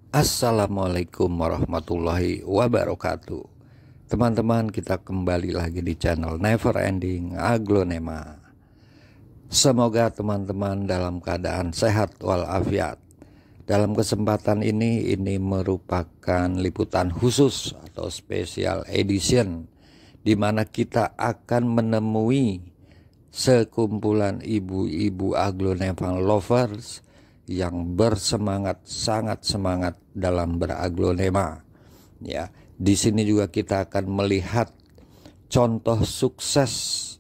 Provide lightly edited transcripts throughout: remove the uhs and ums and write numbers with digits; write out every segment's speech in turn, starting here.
Assalamualaikum warahmatullahi wabarakatuh. Teman-teman, kita kembali lagi di channel Never Ending Aglonema. Semoga teman-teman dalam keadaan sehat walafiat. Dalam kesempatan ini merupakan liputan khusus atau special edition, di mana kita akan menemui sekumpulan ibu-ibu aglonema lovers yang bersemangat, sangat semangat dalam beraglonema. Ya, di sini juga kita akan melihat contoh sukses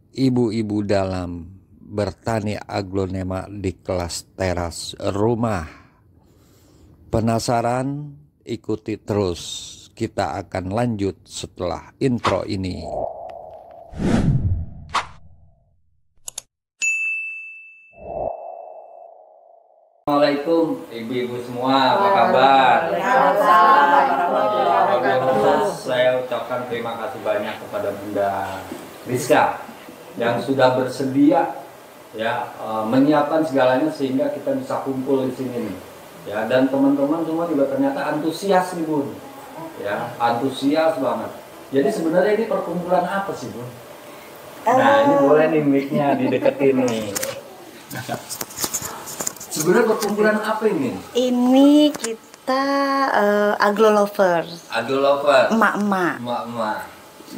ibu-ibu dalam bertani aglonema di kelas teras rumah. Penasaran? Ikuti terus. Kita akan lanjut setelah intro ini. Assalamualaikum ibu-ibu semua, apa kabar? Saya ucapkan terima kasih banyak kepada Bunda Rizka yang sudah bersedia ya menyiapkan segalanya sehingga kita bisa kumpul di sini nih. Ya, dan teman-teman semua juga ternyata antusias nih Bun. Ya, antusias banget. Jadi sebenarnya ini perkumpulan apa sih Bun? Nah, ini boleh nih mic-nya dideketin nih. Sebenarnya perkumpulan apa ini? Ini kita aglo lovers. Aglo lover. Emak-emak. Emak-emak.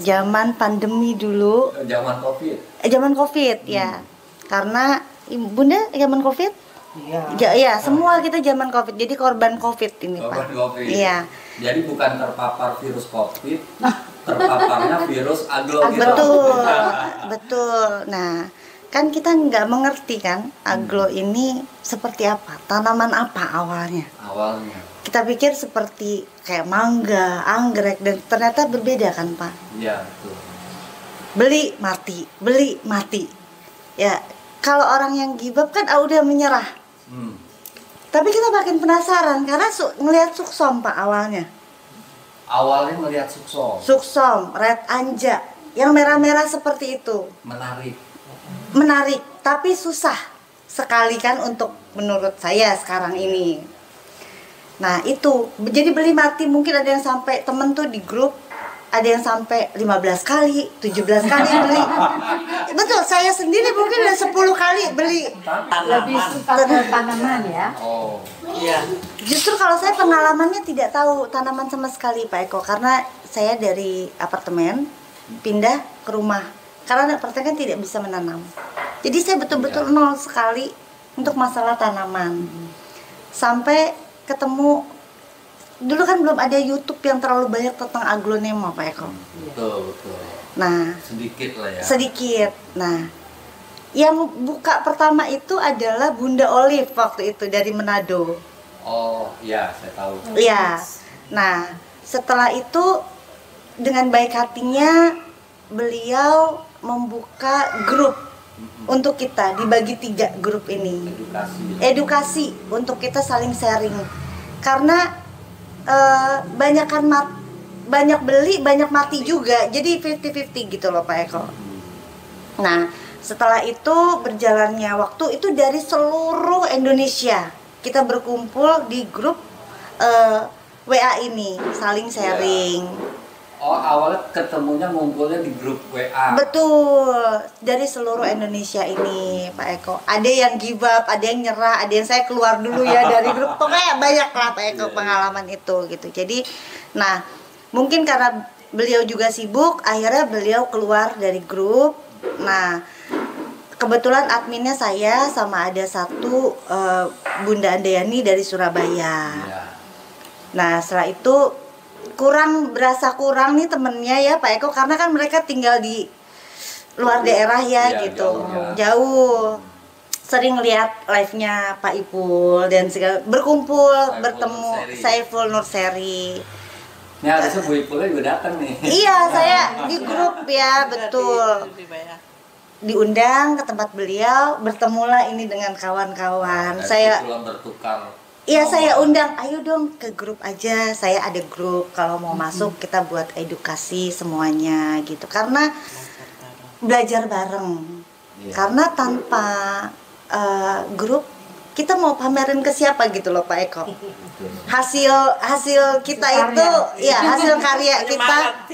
Zaman pandemi dulu. Zaman Covid. Zaman Covid ya. Karena Bunda zaman Covid? Iya. Ya, semua kita zaman Covid. Jadi korban Covid ini, Pak. Korban Covid. Iya. Jadi bukan terpapar virus Covid, terpaparnya virus aglo gitu. Betul. Betul. Nah, kan kita nggak mengerti kan aglo ini seperti apa, tanaman apa awalnya. Awalnya. Kita pikir seperti kayak mangga, anggrek, dan ternyata berbeda kan Pak. Iya, betul. Beli mati. Ya, kalau orang yang give up kan udah menyerah. Tapi kita makin penasaran karena ngelihat suksom Pak awalnya. Awalnya melihat suksom. Suksom, red anja, yang merah-merah seperti itu. Menarik, tapi susah sekali kan untuk menurut saya sekarang ini. Nah itu, jadi beli mati mungkin ada yang sampai temen tuh di grup, ada yang sampai 15 kali, 17 kali beli. Betul, saya sendiri mungkin udah 10 kali beli. Lebih suka ke tanaman ya. Oh, iya. Justru kalau saya pengalamannya tidak tahu tanaman sama sekali Pak Eko, karena saya dari apartemen pindah ke rumah. Karena apartemen kan tidak bisa menanam. Jadi saya betul-betul nol sekali untuk masalah tanaman. Sampai ketemu, dulu kan belum ada YouTube yang terlalu banyak tentang aglonema Pak Eko. Betul. Nah, Sedikit lah ya. sedikit. Nah, yang buka pertama itu adalah Bunda Olive waktu itu dari Manado. Oh, iya, saya tahu. Iya. Nah, setelah itu dengan baik hatinya beliau membuka grup untuk kita, dibagi 3 grup ini. Edukasi untuk kita saling sharing. Karena banyak beli, banyak mati juga. Jadi 50-50 gitu loh Pak Eko. Nah, setelah itu berjalannya waktu itu dari seluruh Indonesia kita berkumpul di grup WA ini, saling sharing. Oh, awalnya ketemunya ngumpulnya di grup WA. Betul, dari seluruh Indonesia ini Pak Eko. Ada yang give up, ada yang nyerah, ada yang saya keluar dulu ya dari grup. Pokoknya banyak lah Pak Eko pengalaman itu gitu. Jadi, nah mungkin karena beliau juga sibuk, akhirnya beliau keluar dari grup. Nah, kebetulan adminnya saya sama ada satu Bunda Andayani dari Surabaya. Iya. Nah, setelah itu berasa kurang nih temennya ya Pak Eko, karena kan mereka tinggal di luar daerah ya gitu, jauh. Sering lihat live-nya Pak Ipul dan segala, berkumpul, bertemu Saiful Nurseri. Ini harusnya Bu Ipulnya juga datang nih. Iya, saya di grup ya, betul. Diundang ke tempat beliau, bertemulah ini dengan kawan-kawan. Saya bertukar. Iya, saya undang, ayo dong ke grup aja. Saya ada grup, kalau mau masuk kita buat edukasi semuanya gitu. Karena belajar bareng. Karena tanpa grup kita mau pamerin ke siapa gitu loh Pak Eko. Hasil kita itu ya hasil karya kita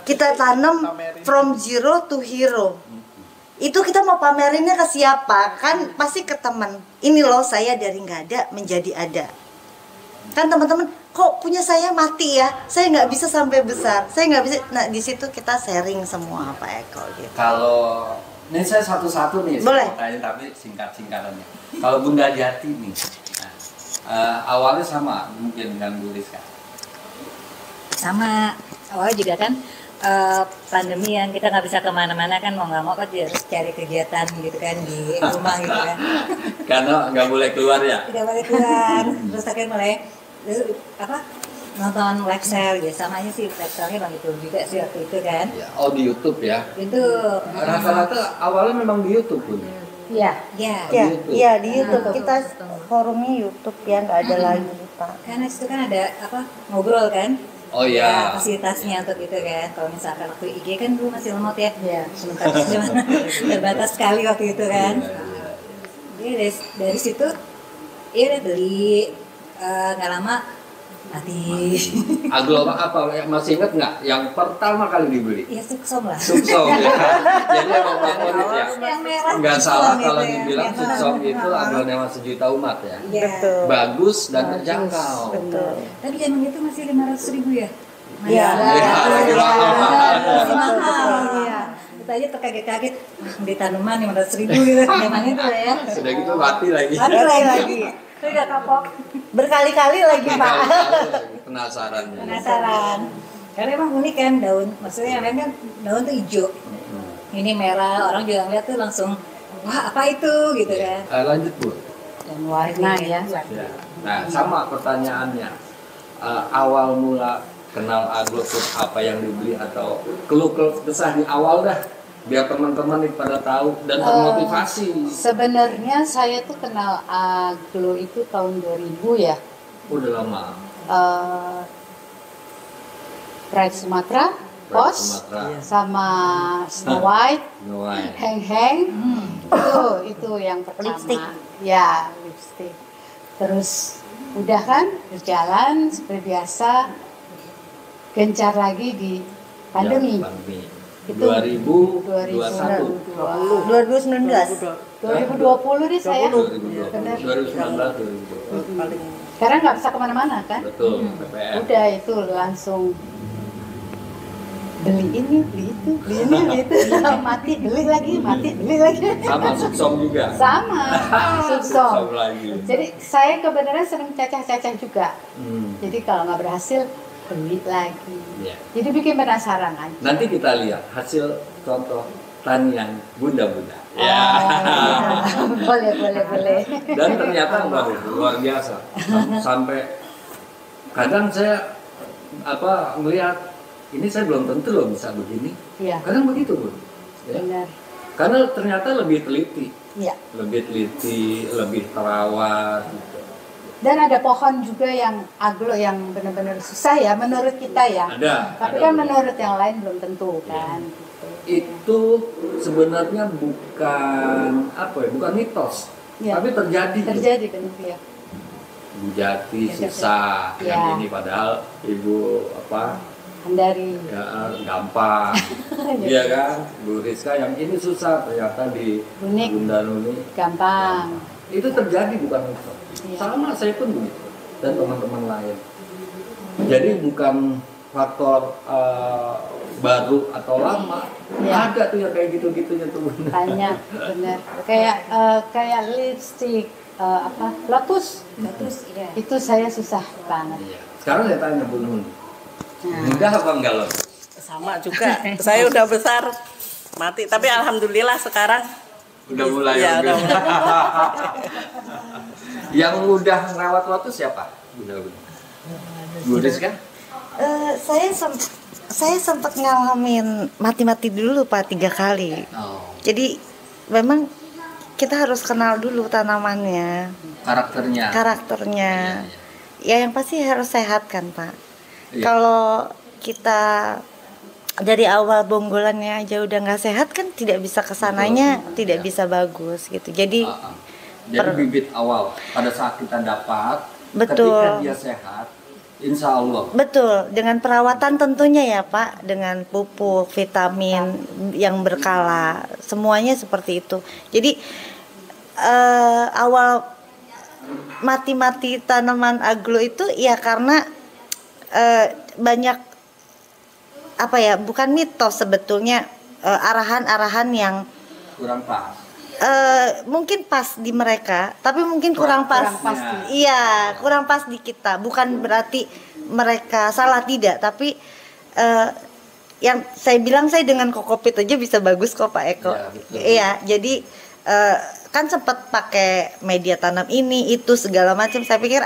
kita tanam from zero to hero. Itu kita mau pamerinnya ke siapa? Kan pasti ke teman. Ini loh saya dari nggak ada menjadi ada. Kan teman-teman, kok punya saya mati ya? Saya nggak bisa sampai besar. Saya nggak bisa. Nah di situ kita sharing semua Pak Eko gitu. Kalau ini saya satu-satu nih, Boleh. saya mau tanya tapi singkat-singkatannya. Kalau Bunda Jati nih, awalnya sama mungkin dengan Bu Rizka. Sama awalnya juga kan pandemi yang kita nggak bisa kemana-mana kan, mau nggak mau kan harus cari kegiatan gitu kan di rumah gitu kan. Karena nggak boleh keluar ya. Tidak boleh keluar. Terus akhirnya mulai nonton live sale ya, sama aja sih live sale-nya Bang Itul juga sih waktu itu kan. Ya, oh di YouTube ya. Itu Rata-rata awalnya memang di YouTube Bun. ya Ya di YouTube kita forumnya YouTube ya nggak ada lagi Pak. karena itu kan ada ngobrol kan. Oh ya. Fasilitasnya untuk itu kan. Kalau misalkan waktu IG kan dulu masih lemot ya. Sebentar cuma terbatas sekali waktu itu kan. Jadi dari situ ya udah beli, nggak lama mati. Aglo apa? Masih ingat nggak? Yang pertama kali dibeli? Ya suksom lah. Suksom ya. Jadi emang favorit ya. Yang merah. Nggak salah kalau itu ya. dibilang Suksom itu aglonema sejuta umat ya. Iya. Betul. Bagus dan terjangkau. Betul. Tapi zaman itu masih 500.000 ya. Iya. Lagi mahal. Masih mahal. Iya. Kita aja terkaget-kaget, beli tanaman 500.000 gitu. Zaman itu ya. Sudah gitu mati lagi. Mati lagi. Itu udah kapok. Berkali-kali lagi Pak. Penasaran. Penasaran. Karena emang unik kan daun. Maksudnya yang lain kan daun tuh hijau. Ini merah, orang juga ngeliat tuh langsung, wah apa itu gitu kan. Lanjut Bu. Dan warna ya. Ya. Nah sama pertanyaannya. Awal mula kenal Aglo tuh apa yang dibeli atau keluh kesah di awal dah, biar teman-teman nih pada tahu dan termotivasi. Sebenarnya saya tuh kenal Aglo itu tahun 2000 ya. Udah lama. Pride Sumatera, Pos, Sumatera. sama Snow White, Nuai. Heng, itu yang pertama. Lipstick. Ya, lipstick. Terus udah kan berjalan seperti biasa, gencar lagi di pandemi. Ya, pandemi. Itu 2021. 2019. 2020 deh saya. 2020. Benar. 2019 2020. Karena nggak bisa kemana-mana kan. Betul, PPM. Udah itu langsung beli ini, beli itu, beli ini, beli itu, mati beli lagi, mati beli lagi. Sama Suksom juga. Sama, Suksom Suksom. lagi. Jadi saya kebenaran sering cacah-cacah juga. Hmm. Jadi kalau nggak berhasil beli lagi. Ya. Jadi bikin penasaran aja. Nanti kita lihat hasil contoh tanian bunda-bunda. Ya. Boleh. Dan ternyata waduh, luar biasa. Sampai kadang saya melihat ini saya belum tentu loh bisa begini. Iya. Kadang begitu Bu. Ya. Benar. Karena ternyata lebih teliti, Iya. lebih terawat. Gitu. Dan ada pohon juga yang aglo yang benar-benar susah ya menurut kita ya. Ada. Tapi ada, kan Bu. menurut yang lain belum tentu kan. Itu sebenarnya bukan bukan mitos, Ya. tapi terjadi. Terjadi benar ya. Jati Ya, susah, ya. yang ini padahal ibu Handari. ya gampang, iya kan, Bu Rizka yang ini susah ternyata di Unik. Bunda Nuni Gampang. itu terjadi bukan mitos. Iya. Sama saya pun begitu dan teman-teman lain. Jadi bukan faktor baru atau lama, Ya. ada tuh yang kayak gitu-gitunya tuh. Banyak benar. Kayak lipstick Lotus. Iya. Itu saya susah banget. Iya. Sekarang saya tanya Bu Nun, Nah. mudah apa enggak loh? Sama juga. Saya udah besar mati, tapi alhamdulillah sekarang Udah mulai ya, udah. udah mulai. Yang udah ngerawat waktu siapa? Bu Rizka? Saya sempat ngalamin mati-mati dulu Pak 3 kali. Oh. Jadi memang kita harus kenal dulu tanamannya, karakternya. Ya yang pasti harus sehat kan Pak. Iya. Kalau kita dari awal bonggolannya aja udah nggak sehat kan tidak bisa kesananya, tidak bisa bagus gitu. Jadi Jadi bibit awal pada saat kita dapat, Betul. ketika dia sehat, insya Allah. Betul, dengan perawatan tentunya ya Pak, dengan pupuk, vitamin yang berkala, semuanya seperti itu. Jadi awal mati-mati tanaman aglo itu ya karena banyak apa ya, bukan mitos sebetulnya, arahan-arahan yang Kurang pas. mungkin pas di mereka, tapi mungkin kurang pas. Iya, kurang pas di kita. Bukan berarti mereka salah, tidak, tapi yang saya bilang, saya dengan kokopit aja bisa bagus kok Pak Eko. Ya, betul. Iya, jadi kan sempat pakai media tanam ini itu segala macam. Saya pikir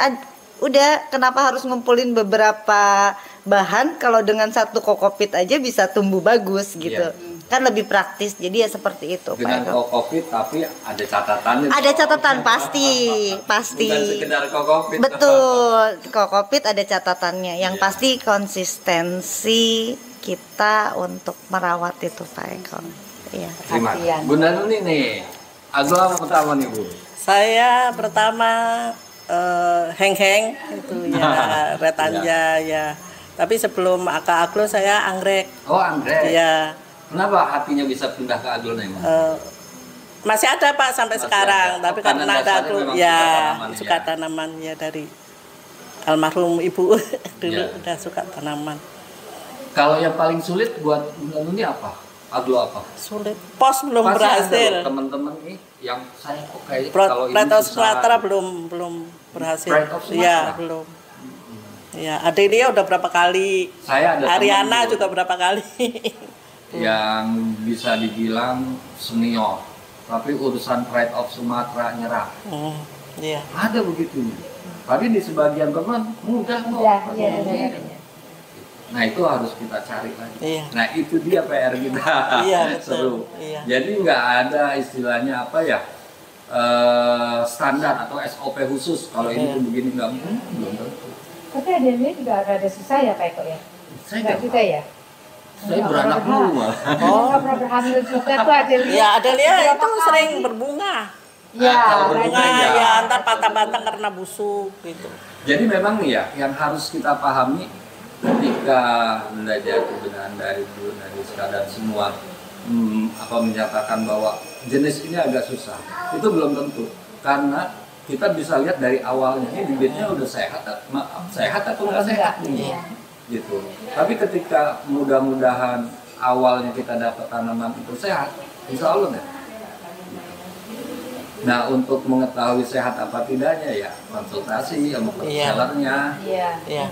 udah, kenapa harus ngumpulin beberapa bahan kalau dengan satu kokopit aja bisa tumbuh bagus gitu. Kan lebih praktis. Jadi ya seperti itu Dengan Pak Eko. kokopit tapi ada catatannya. Ada catatan pasti. Bukan sekedar kokopit. Betul, kokopit ada catatannya. Yang pasti konsistensi kita untuk merawat itu Pak Eko. Iya. Terima. Bu Nanuni nih, aglo apa pertama nih Bu? Saya pertama heng-heng itu ya, retanja ya. Tapi sebelum ke aglo saya anggrek. Oh, anggrek. Ya. Kenapa hatinya bisa pindah ke aglo nih? Masih ada Pak sampai Masih sekarang, ada. tapi Karena karena ada dasarnya aglo memang ya suka suka tanaman ya dari almarhum ibu dulu Ya. udah suka tanaman. Kalau yang paling sulit buat Bu Nanuni apa? Aglo apa? Sulit. Pos belum Pasti berhasil. ada teman-teman nih yang saya kok kayak Pride ini of susah. Sumatera belum berhasil. Pride of Sumatera? Iya, belum. Ya, Adelia udah berapa kali. Saya ada Ariana teman juga berapa kali. yang bisa dibilang senior, tapi urusan Pride of Sumatera nyerah. Iya. Ada begitu. Tapi di sebagian teman mudah kok. Iya. Nah itu harus kita cari lagi. Iya. Nah itu dia PR kita. Iya, betul. Seru. Iya. Jadi nggak ada istilahnya apa ya, standar atau SOP khusus. Kalau ini Iya. tuh begini nggak belum tentu. Tapi Adelia juga ada susah ya Pak Eko ya? Saya Enggak juga ya? Saya beranak dulu malah. Nggak pernah berhamil juga tuh Adelia. Ya, Adelia Berapa itu kali? sering berbunga. Ya, Kalau Berbunga berbunga, ya, ya. antar patah-patah karena busuk gitu. Jadi memang nih ya, yang harus kita pahami ketika belajar kebenaran dari Bu Nadiska dan semua menyatakan bahwa jenis ini agak susah, itu belum tentu, karena kita bisa lihat dari awalnya ini bibitnya udah sehat atau nggak sehat nih, gitu. Tapi ketika mudah-mudahan awalnya kita dapat tanaman itu sehat, insya Allah deh. Nah, untuk mengetahui sehat apa tidaknya ya konsultasi sama sellernya. Iya. Iya.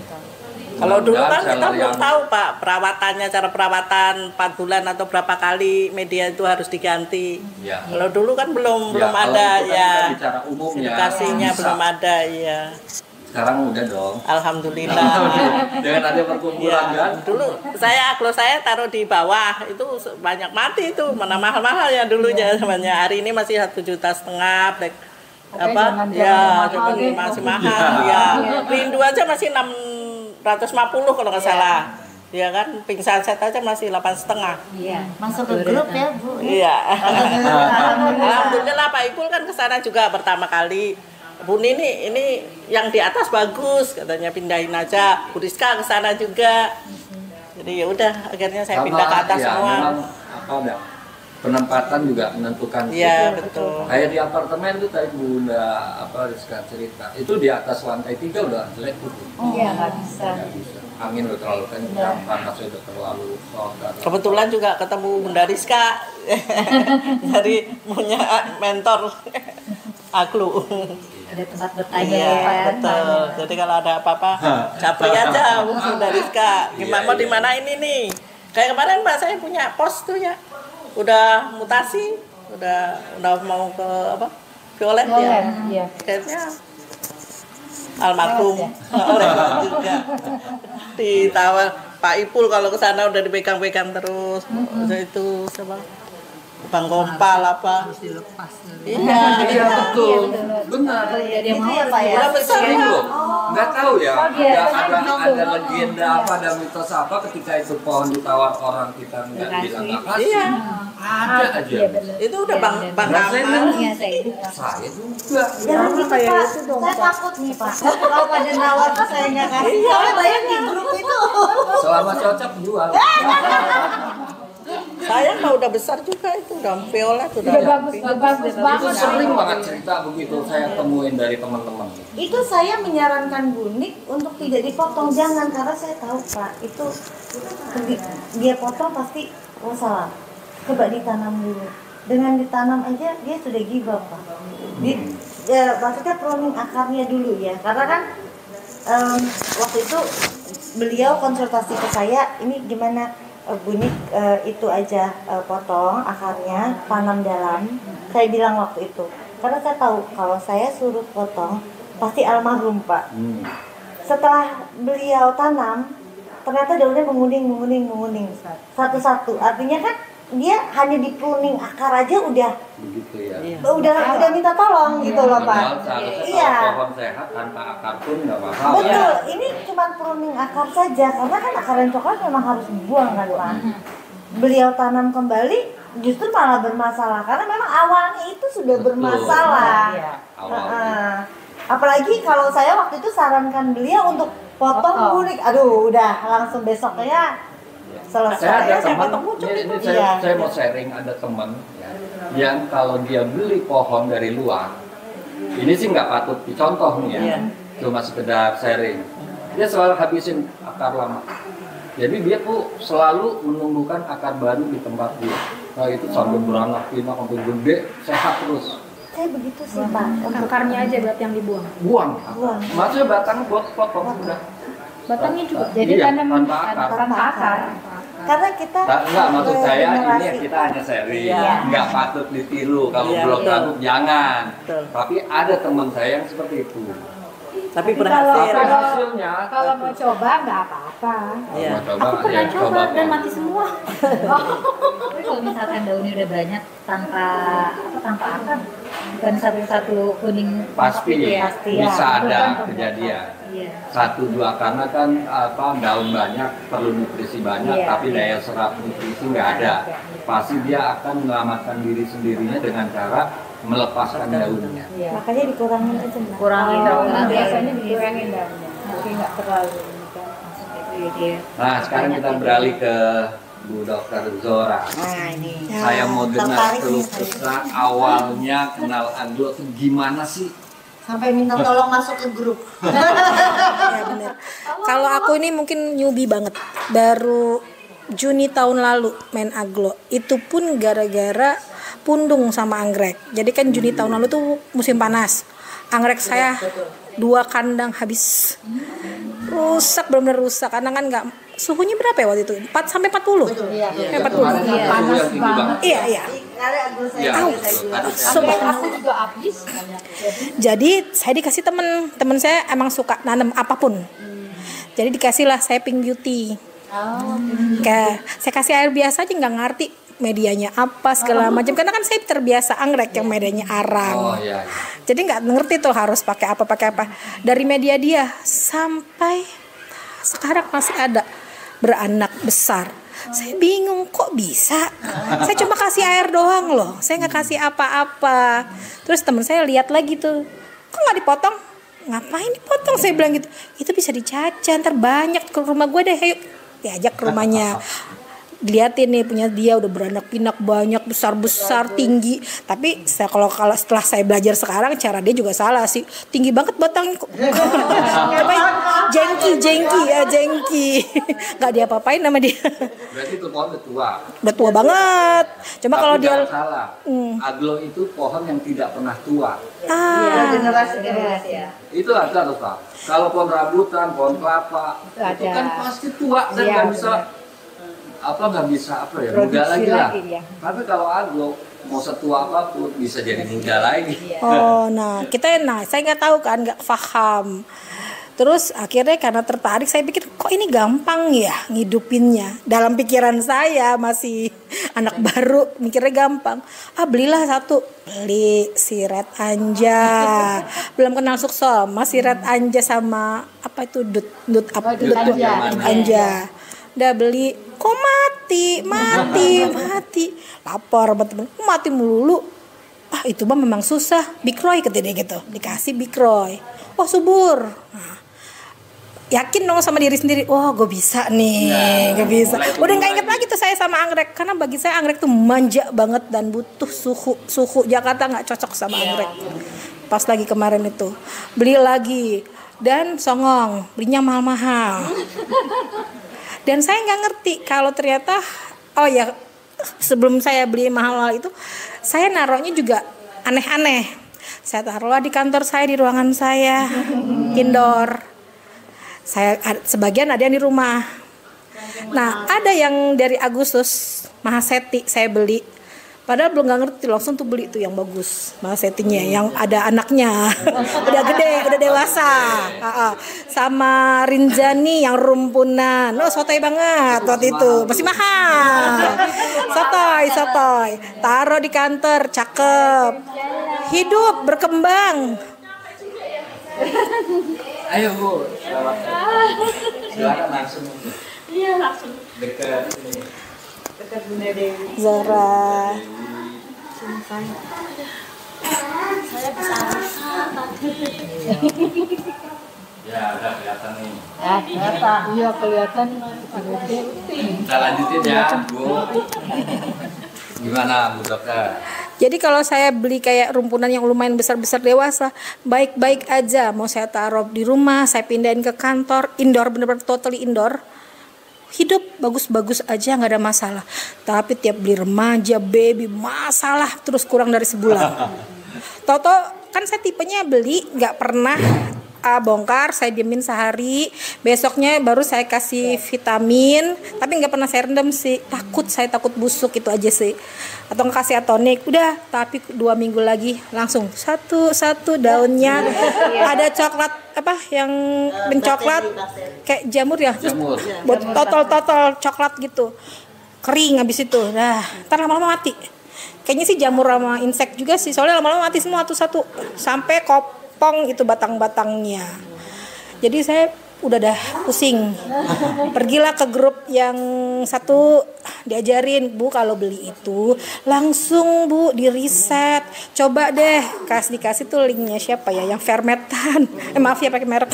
Kalau dulu kan kita seller belum yang- tahu Pak perawatannya, cara perawatan 4 bulan atau berapa kali media itu harus diganti. Ya. Kalau dulu kan belum Ya, kalau ada itu kan ya. kita bicara umumnya. Edukasinya bisa. belum ada ya. Sekarang udah dong. Alhamdulillah. Dengan ada perkumpulan Ya, kan. dulu kalau saya taruh di bawah itu banyak mati itu, mana mahal-mahal ya dulunya zamannya. Hari ini masih 1,5 juta black apa jangan ya mahal deh. masih mahal ya. Rindu aja masih 650 kalau nggak salah. Ya kan, pingsan set aja masih 8,5. Iya. Masuk ke grup ya Bu. Iya. Alhamdulillah Pak Ipul kan kesana juga pertama kali. Bu Nini ini yang di atas bagus katanya, pindahin aja. Bu Rizka kesana juga. Jadi ya udah akhirnya saya pindah ke atas ya, semua. Memang apa ada penempatan juga menentukan. Iya betul. Kayak di apartemen tuh tadi Bunda Rizka cerita, itu di atas lantai 3 udah jelek tuh. Iya, nggak bisa. Nggak bisa. Angin udah terlalu kencang, panasnya udah terlalu soal. Kebetulan juga ketemu Bunda Rizka. Jadi punya mentor aglo. Ada tempat bertanya Iya ya. betul. Jadi kalau ada apa-apa, capri aja Bunda Rizka. Gimana mau di mana ini nih? Kayak kemarin Mbak saya punya pos tuh ya, udah mutasi, udah mau ke apa? Violet ya. Iya. Kayaknya almarhum oleh juga ditawar Pak Ipul kalau ke sana udah dipegang-pegang terus. Itu siapa? Bang Gompal apa. Iya, Iya betul, benar. Dia mau ya, Pak, ya? Udah besar loh. Nggak tahu ya. iya. Ada legenda apa, ada mitos apa ketika itu pohon ditawar orang kita nggak bilang nggak kasih. Iya. Ada aja. Itu udah Bang Gamal. Iya, saya Saya juga. Jangan gitu Pak, saya takut nih Pak. Kalau pada nawar tuh saya nggak kasih. Soalnya banyak di grup itu. Selama cocok jual. Saya mah udah besar juga itu, udah violet, udah Bagus Itu banget. sering banget cerita begitu saya temuin dari teman-teman. Itu saya menyarankan bunik untuk tidak dipotong, jangan, karena saya tahu Pak itu dia potong pasti salah. Coba ditanam dulu. Dengan ditanam aja dia sudah give up Pak. Maksudnya pruning akarnya dulu ya, karena kan waktu itu beliau konsultasi ke saya, ini gimana bunik itu aja potong akarnya, tanam dalam. Saya bilang waktu itu, karena saya tahu kalau saya suruh potong pasti almarhum Pak. Setelah beliau tanam, ternyata daunnya menguning satu-satu. Artinya kan dia hanya di pruning akar aja udah Begitu ya. udah minta tolong gitu loh Pak. Padahal seharusnya Iya. kalau pohon sehat tanpa akar pun nggak apa-apa. Betul, ini cuma pruning akar saja, karena kan akar yang coklat memang harus dibuang kan Pak. Beliau tanam kembali justru malah bermasalah, karena memang awalnya itu sudah bermasalah. Awalnya. Apalagi kalau saya waktu itu sarankan beliau untuk potong bunik, aduh udah langsung besoknya selesai. Saya ada teman, ketemu saya mau sharing, ada teman ya, yang kalau dia beli pohon dari luar, ini sih nggak patut dicontoh nih ya, cuma sekedar sharing. Dia selalu habisin akar lama. Jadi dia tuh selalu menumbuhkan akar baru di tempat dia. Nah itu sampai beranak pinak, sampai gede, sehat terus. Saya begitu sih Pak. Akarnya aja berarti yang dibuang. Buang. Buang. Maksudnya batang buat potong udah. Batangnya juga. Jadi Iya, tanam tanpa akar. tanpa akar. Karena kita Enggak, maksud saya ini generasi- kita hanya sharing, Iya. nggak patut ditiru. Kalau Iya, belum betul. tahu jangan. Betul. Tapi ada teman saya yang seperti itu. tapi Tapi berhasil. hasilnya, Kalau mau coba nggak apa-apa. Iya. mau coba, Aku pernah ya, coba dan Pak. mati semua. Tapi kalau misalkan daunnya udah banyak tanpa akar, bukan satu-satu kuning Pasti, gitu ya. Pasti, bisa ya. ada Betul. kejadian. Iya. 1-2 karena kan daun banyak perlu nutrisi banyak, Iya, tapi daya serap nutrisi nggak ada. Pasti dia akan menyelamatkan diri sendirinya dengan cara melepaskan daunnya. Iya. Makanya dikurangin aja Mbak. Kurangin daunnya. Biasanya dikurangin daunnya. Tapi nggak terlalu. Langsung itu dia. Nah sekarang kita beralih ke Bu Dokter Zora. Nah ini. Saya mau dengar tertarik keluh nih saya. kesah awalnya kenal Aglo itu gimana sih? Sampai minta tolong masuk ke grup. Ya bener. Kalau aku ini mungkin newbie banget. Baru Juni tahun lalu main Aglo. Itu pun gara-gara pundung sama anggrek. Jadi kan Juni tahun lalu tuh musim panas. Anggrek saya 2 kandang habis. Rusak, benar-benar rusak. Karena kan nggak, suhunya berapa ya waktu itu? 4 sampai 40. Iya. 40. Kemarin kan suhu yang tinggi banget. Iya, iya. Karena aku saya Iya, saya betul. bilang. Subhanallah. Aku juga habis. Jadi saya dikasih temen saya emang suka nanam apapun. Jadi dikasih lah saya Pink Beauty. Kayak saya kasih air biasa aja nggak ngerti medianya apa segala macam, karena kan saya terbiasa anggrek yang medianya Oh arang. iya. Jadi nggak ngerti tuh harus pakai apa. Dari media dia sampai sekarang masih ada beranak besar. Saya bingung kok bisa. Saya cuma kasih air doang loh. Saya nggak kasih apa-apa. Terus teman saya lihat lagi tuh, kok nggak dipotong? Ngapain dipotong? Saya bilang gitu. Itu bisa dicaca, ntar banyak ke rumah gue deh. Ayo diajak ke rumahnya. Dilihatin nih punya dia udah beranak pinak banyak, besar tinggi. Tapi saya kalau setelah saya belajar sekarang, cara dia juga salah sih, tinggi banget batangnya. Coba jengki nggak diapa-apain sama dia. Berarti itu pohon udah tua. Udah tua banget. Cuma Tapi kalau dia jangan salah, Aglo itu pohon yang tidak pernah tua. Generasi Ya. Itu ada tuh Pak. Kalau pohon rambutan, pohon kelapa, itu kan pasti tua dan nggak bisa muda lagi lah. Tapi kalau Aglo mau setua apapun bisa jadi muda lagi. saya nggak tahu kan, nggak paham. Terus akhirnya karena tertarik saya pikir kok ini gampang ya ngidupinnya. Dalam pikiran saya masih anak baru mikirnya gampang. Belilah satu. Beli siret anja. Belum kenal Suksol, mas siret anja sama apa itu dut anja. Udah beli, kok mati. Lapor sama temen, mati melulu. Itu mah memang susah. Big Roy katanya gitu. Dikasih Big Roy. Subur. Nah, yakin dong sama diri sendiri. Gue bisa nih, gue bisa. Udah nggak inget lagi tuh saya sama anggrek, karena bagi saya anggrek tuh manja banget dan butuh suhu Jakarta nggak cocok sama anggrek. Pas lagi kemarin itu beli lagi dan songong, belinya mahal-mahal. Dan saya nggak ngerti kalau ternyata sebelum saya beli mahal-mahal itu saya naruhnya juga aneh-aneh. Saya taruhlah di kantor saya, di ruangan saya, indoor. Saya sebagian ada yang di rumah. Nah, ada yang dari Agustus Mahaseti saya beli. Padahal belum nggak ngerti, langsung tuh beli tuh yang bagus Mahasetinya, yang ada anaknya, udah gede, udah dewasa. Sama Rinjani yang rumpunan, sotoy banget waktu itu, masih mahal. Sotoy, taruh di kantor, cakep, hidup berkembang. Ayo Bu, silakan langsung. Iya langsung. Dekat Bunda Dewi. Zara. Saya bisa Ya udah kelihatan nih. Iya kelihatan. Kita lanjutin ya Bu. Gimana Bu Dokter? Jadi kalau saya beli kayak rumpunan yang lumayan besar-besar dewasa, baik-baik aja. Mau saya taruh di rumah, saya pindahin ke kantor, indoor, bener-bener totally indoor. Hidup bagus-bagus aja, nggak ada masalah. Tapi tiap beli remaja, baby, masalah terus kurang dari sebulan. Toto kan saya tipenya beli nggak pernah bongkar, saya diemin sehari, besoknya baru saya kasih vitamin, tapi nggak pernah saya rendam sih, saya takut busuk, itu aja sih, atau ngasih atonik, udah. Tapi 2 minggu lagi langsung satu daunnya ada coklat yang mencoklat kayak jamur ya, Jamur. buat totol coklat gitu, kering habis itu, ntar lama-lama mati. Kayaknya sih jamur sama insek juga sih, soalnya lama-lama mati semua satu-satu sampai kopong itu batang-batangnya. Jadi saya udah dah pusing. Pergilah ke grup yang satu, diajarin, Bu kalau beli itu langsung Bu di riset. Coba deh dikasih tuh linknya siapa ya yang fermentan. Maaf ya pakai merek.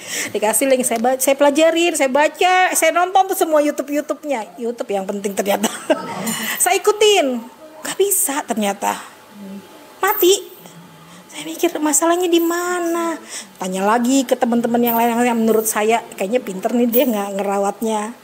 Dikasih link, saya pelajarin, saya baca, saya nonton tuh semua YouTube-nya. YouTube yang penting ternyata. Saya ikutin, gak bisa ternyata, mati. Saya mikir masalahnya di mana. Tanya lagi ke teman-teman yang lain yang menurut saya kayaknya pinter nih dia nggak ngerawatnya.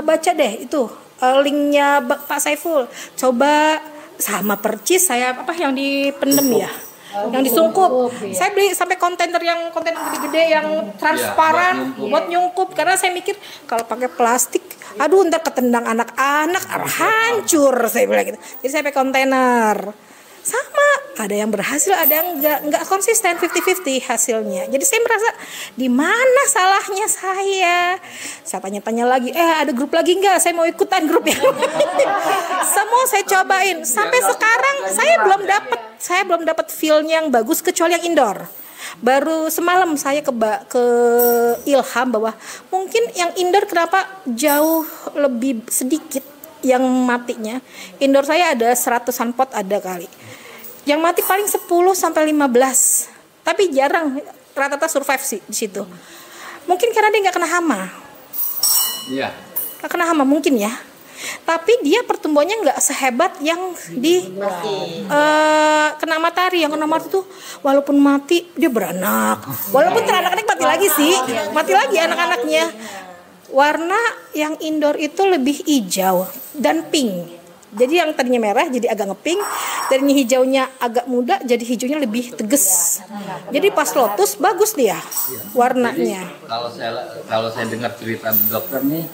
Baca deh itu linknya Pak Saiful. Coba sama percis saya yang dipendem ya. Yang disungkup. Saya beli sampai kontainer gede-gede yang transparan buat nyungkup, karena saya mikir kalau pakai plastik, aduh ntar ketendang anak-anak, hancur saya bilang gitu. Jadi saya pakai kontainer. Sama, ada yang berhasil, ada yang nggak konsisten, 50-50 hasilnya. Jadi saya merasa di mana salahnya saya tanya-tanya lagi, ada grup lagi nggak? Saya mau ikutan grup yang semua saya cobain. Sampai sekarang saya belum dapat feel-nya yang bagus kecuali yang indoor. Baru semalam saya ke ilham bahwa mungkin yang indoor kenapa jauh lebih sedikit yang matinya. Indoor saya ada 100-an pot ada kali. Yang mati paling 10 sampai 15. Tapi jarang, rata-rata survive sih di situ. Mungkin karena dia nggak kena hama. Iya. Nggak kena hama mungkin ya. Tapi dia pertumbuhannya nggak sehebat yang di kena matahari. Yang kena matahari tuh walaupun mati dia beranak. Walaupun teranak-anak mati lagi sih, mati lagi anak-anaknya. Warna yang indoor itu lebih hijau dan pink. Jadi yang tadinya merah jadi agak ngepink, tadinya hijaunya agak muda jadi hijaunya lebih tegas. Jadi pas lotus bagus dia warnanya. Jadi, kalau saya dengar cerita dokter nih,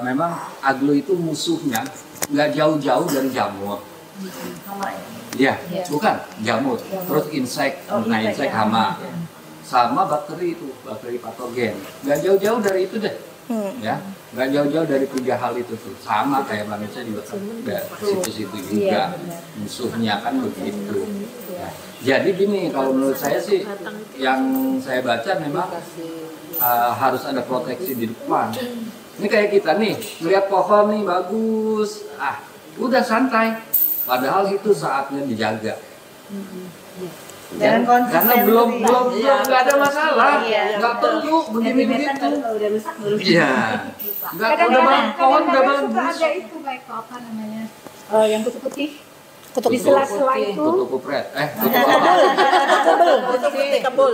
memang aglo itu musuhnya nggak jauh-jauh dari jamur. Iya, bukan jamur. Terus insek, insek hama, sama bakteri itu, bakteri patogen. Nggak jauh-jauh dari itu deh, ya. Nggak jauh-jauh dari 3 hal itu tuh. Sama kayak manusia juga situ-situ juga. Musuhnya kan begitu. Ya. Jadi gini, kalau menurut saya sih, yang saya baca memang harus ada proteksi di depan. Ini kayak kita nih, melihat pohon nih bagus, udah santai. Padahal itu saatnya dijaga. Dan karena belum nggak ada masalah, nggak perlu begini begitu. Iya, nggak udah pohon udah bagus. Ada itu kayak apa namanya? Yang kutu putih. Kutu Di sela-sela itu. Kutu kupret, kutu kebul.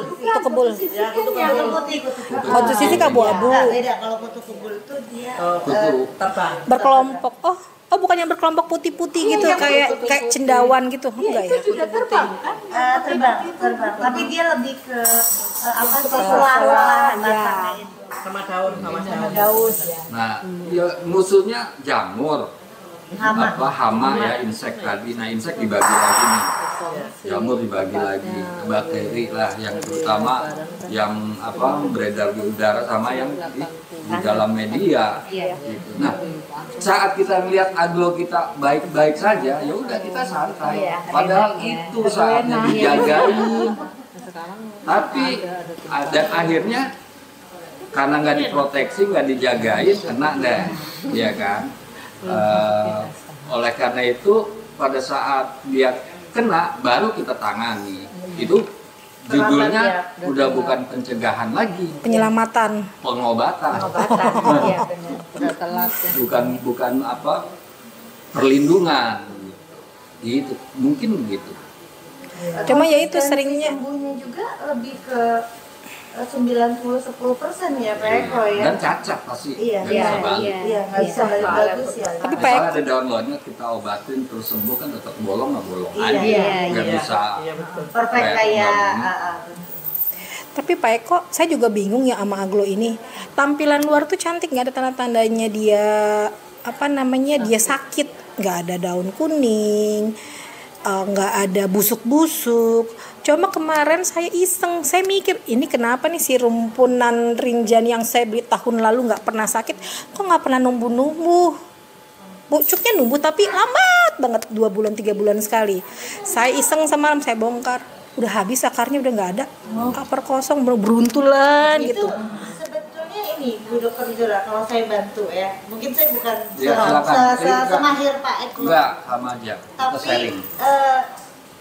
Kutu sisi abu-abu. Beda, kalau kutu kebul itu dia Berkelompok. Oh bukan yang berkelompok putih-putih gitu, kayak cendawan gitu, enggak ya? Sudah terbang kan? terbang. Tapi dia lebih ke sela-sela batangnya itu. Sama daun. Nah, ya, musuhnya jamur, hama ya, insek tadi. Nah, insek dibagi lagi nih, jamur dibagi lagi, bakteri lah yang terutama yang beredar di udara sama yang di dalam media. Gitu. Nah, saat kita melihat aglo kita baik-baik saja, ya udah kita santai. Padahal itu saatnya dijagain. Tapi dan akhirnya karena nggak diproteksi, nggak dijagain, kena deh, ya kan? Oleh karena itu pada saat dia kena baru kita tangani. Itu judulnya udah bukan pencegahan lagi, Penyelamatan. pengobatan. Iya benar. Udah telat ya. bukan perlindungan gitu, mungkin begitu. Cuma ya itu Potensi seringnya sembuhnya juga lebih ke 90-10% ya Pak Eko ya. Dan cacat pasti Iya, nggak bisa balik. Iya, nggak bisa balik bagus ya. Tapi Pak Misalnya Eko, ada downloadnya kita obatin terus sembuh kan tetap bolong nggak bolong Iya, aja, iya, nggak bisa perfect kayak tapi Pak Eko, saya juga bingung ya sama aglo ini. Tampilan luar tuh cantik, nggak ada tanda-tandanya dia dia sakit, nggak ada daun kuning, nggak ada busuk-busuk. Cuma kemarin saya iseng, saya mikir ini kenapa nih si rumpunan rinjan yang saya beli tahun lalu nggak pernah sakit, kok nggak pernah numbuh-numbuh. Pucuknya numbuh tapi lambat banget, 2 bulan 3 bulan sekali. Saya iseng semalam saya bongkar, udah habis akarnya udah nggak ada, akar kosong beruntulan itu gitu. sebetulnya ini Bu Dokter Zura, kalau saya bantu ya, mungkin saya bukan Ya, silakan. semahir Pak Eko, enggak sama aja kita tapi sharing.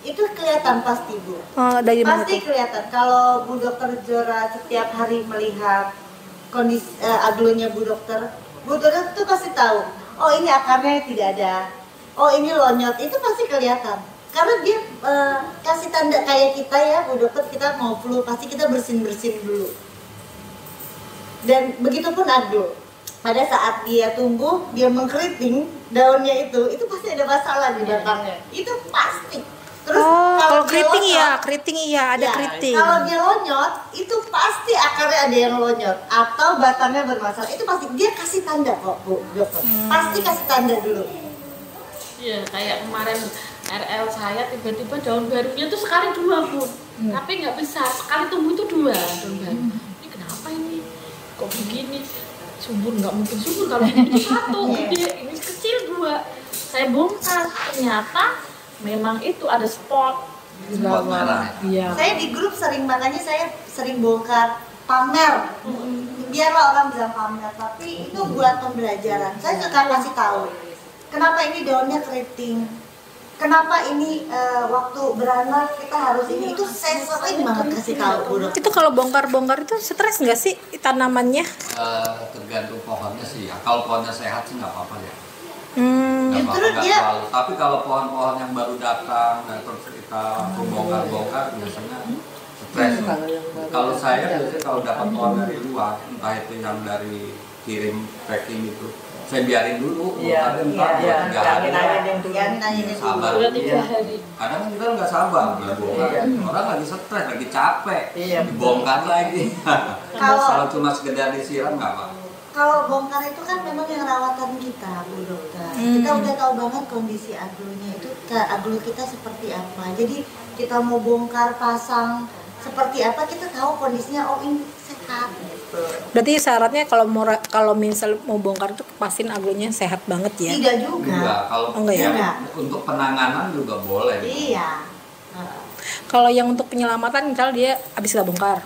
itu kelihatan pasti Bu, Dari mana pasti tuh? kelihatan kalau Bu Dokter Zura setiap hari melihat kondisi aglonya Bu Dokter tuh pasti tahu, oh ini akarnya tidak ada, oh ini lonyot, itu pasti kelihatan. Karena dia kasih tanda kayak kita ya Bu Dokter, kita mau flu pasti kita bersin-bersin dulu. Dan begitupun aglo, pada saat dia tumbuh, dia mengkeriting daunnya itu pasti ada masalah di batangnya. Itu pasti. Terus Kalau dia keriting lonyot, ada keriting. Kalau dia lonyot, itu pasti akarnya ada yang lonyot atau batangnya bermasalah. Itu pasti dia kasih tanda kok Bu Dokter. Pasti kasih tanda dulu. Iya, kayak kemarin RL saya tiba-tiba daun barunya tuh sekali 2 Bu, tapi nggak besar, sekali tumbuh tuh 2 daun baru. Ini kenapa ini? Kok begini? Subur nggak mungkin subur kalau ini tuh 1 gede, ini kecil 2. Saya bongkar, ternyata memang itu ada spot. Spot merah. Iya. Saya di grup makanya saya sering bongkar pamer. Biarlah orang bilang pamer, tapi itu buat pembelajaran. Saya suka kasih tahu. Kenapa ini daunnya keriting? Kenapa ini waktu beranak kita harus ini? Itu saya sering banget kasih tahu Bu Dokter. Itu kalau bongkar-bongkar itu stres nggak sih tanamannya? Tergantung pohonnya sih ya. Kalau pohonnya sehat sih nggak apa-apa ya. Hmm. Nggak Justru apa-apa, nggak dia- terlalu. Tapi kalau pohon-pohon yang baru datang dan terus kita bongkar-bongkar biasanya stres. Kalau saya biasanya kalau dapat pohon dari luar, entah itu yang dari kirim packing itu, saya biarin dulu. Iya, Tapi ntar iya, buat 3 hari. nangin dulu. Yang nanya dulu. Sabar. Udah 3 hari. Kadang kan kita nggak sabar, ya bongkar. Iya. Orang lagi stres, lagi capek, Iya. dibongkar lagi. Kalau- Kalau cuma sekedar disiram nggak apa. Kalau bongkar itu kan memang yang rawatan kita, Bu Dokter. Kita udah tahu banget kondisi aglonya itu, aglo kita seperti apa. Jadi kita mau bongkar, pasang seperti apa, kita tahu kondisinya. Oh ini sehat gitu. Berarti syaratnya kalau misal mau bongkar itu pastiin aglonya sehat banget ya? Tidak juga. Enggak, kalau enggak ya? ya, untuk penanganan juga boleh. Iya. Kalau yang untuk penyelamatan misalnya dia habis kita bongkar,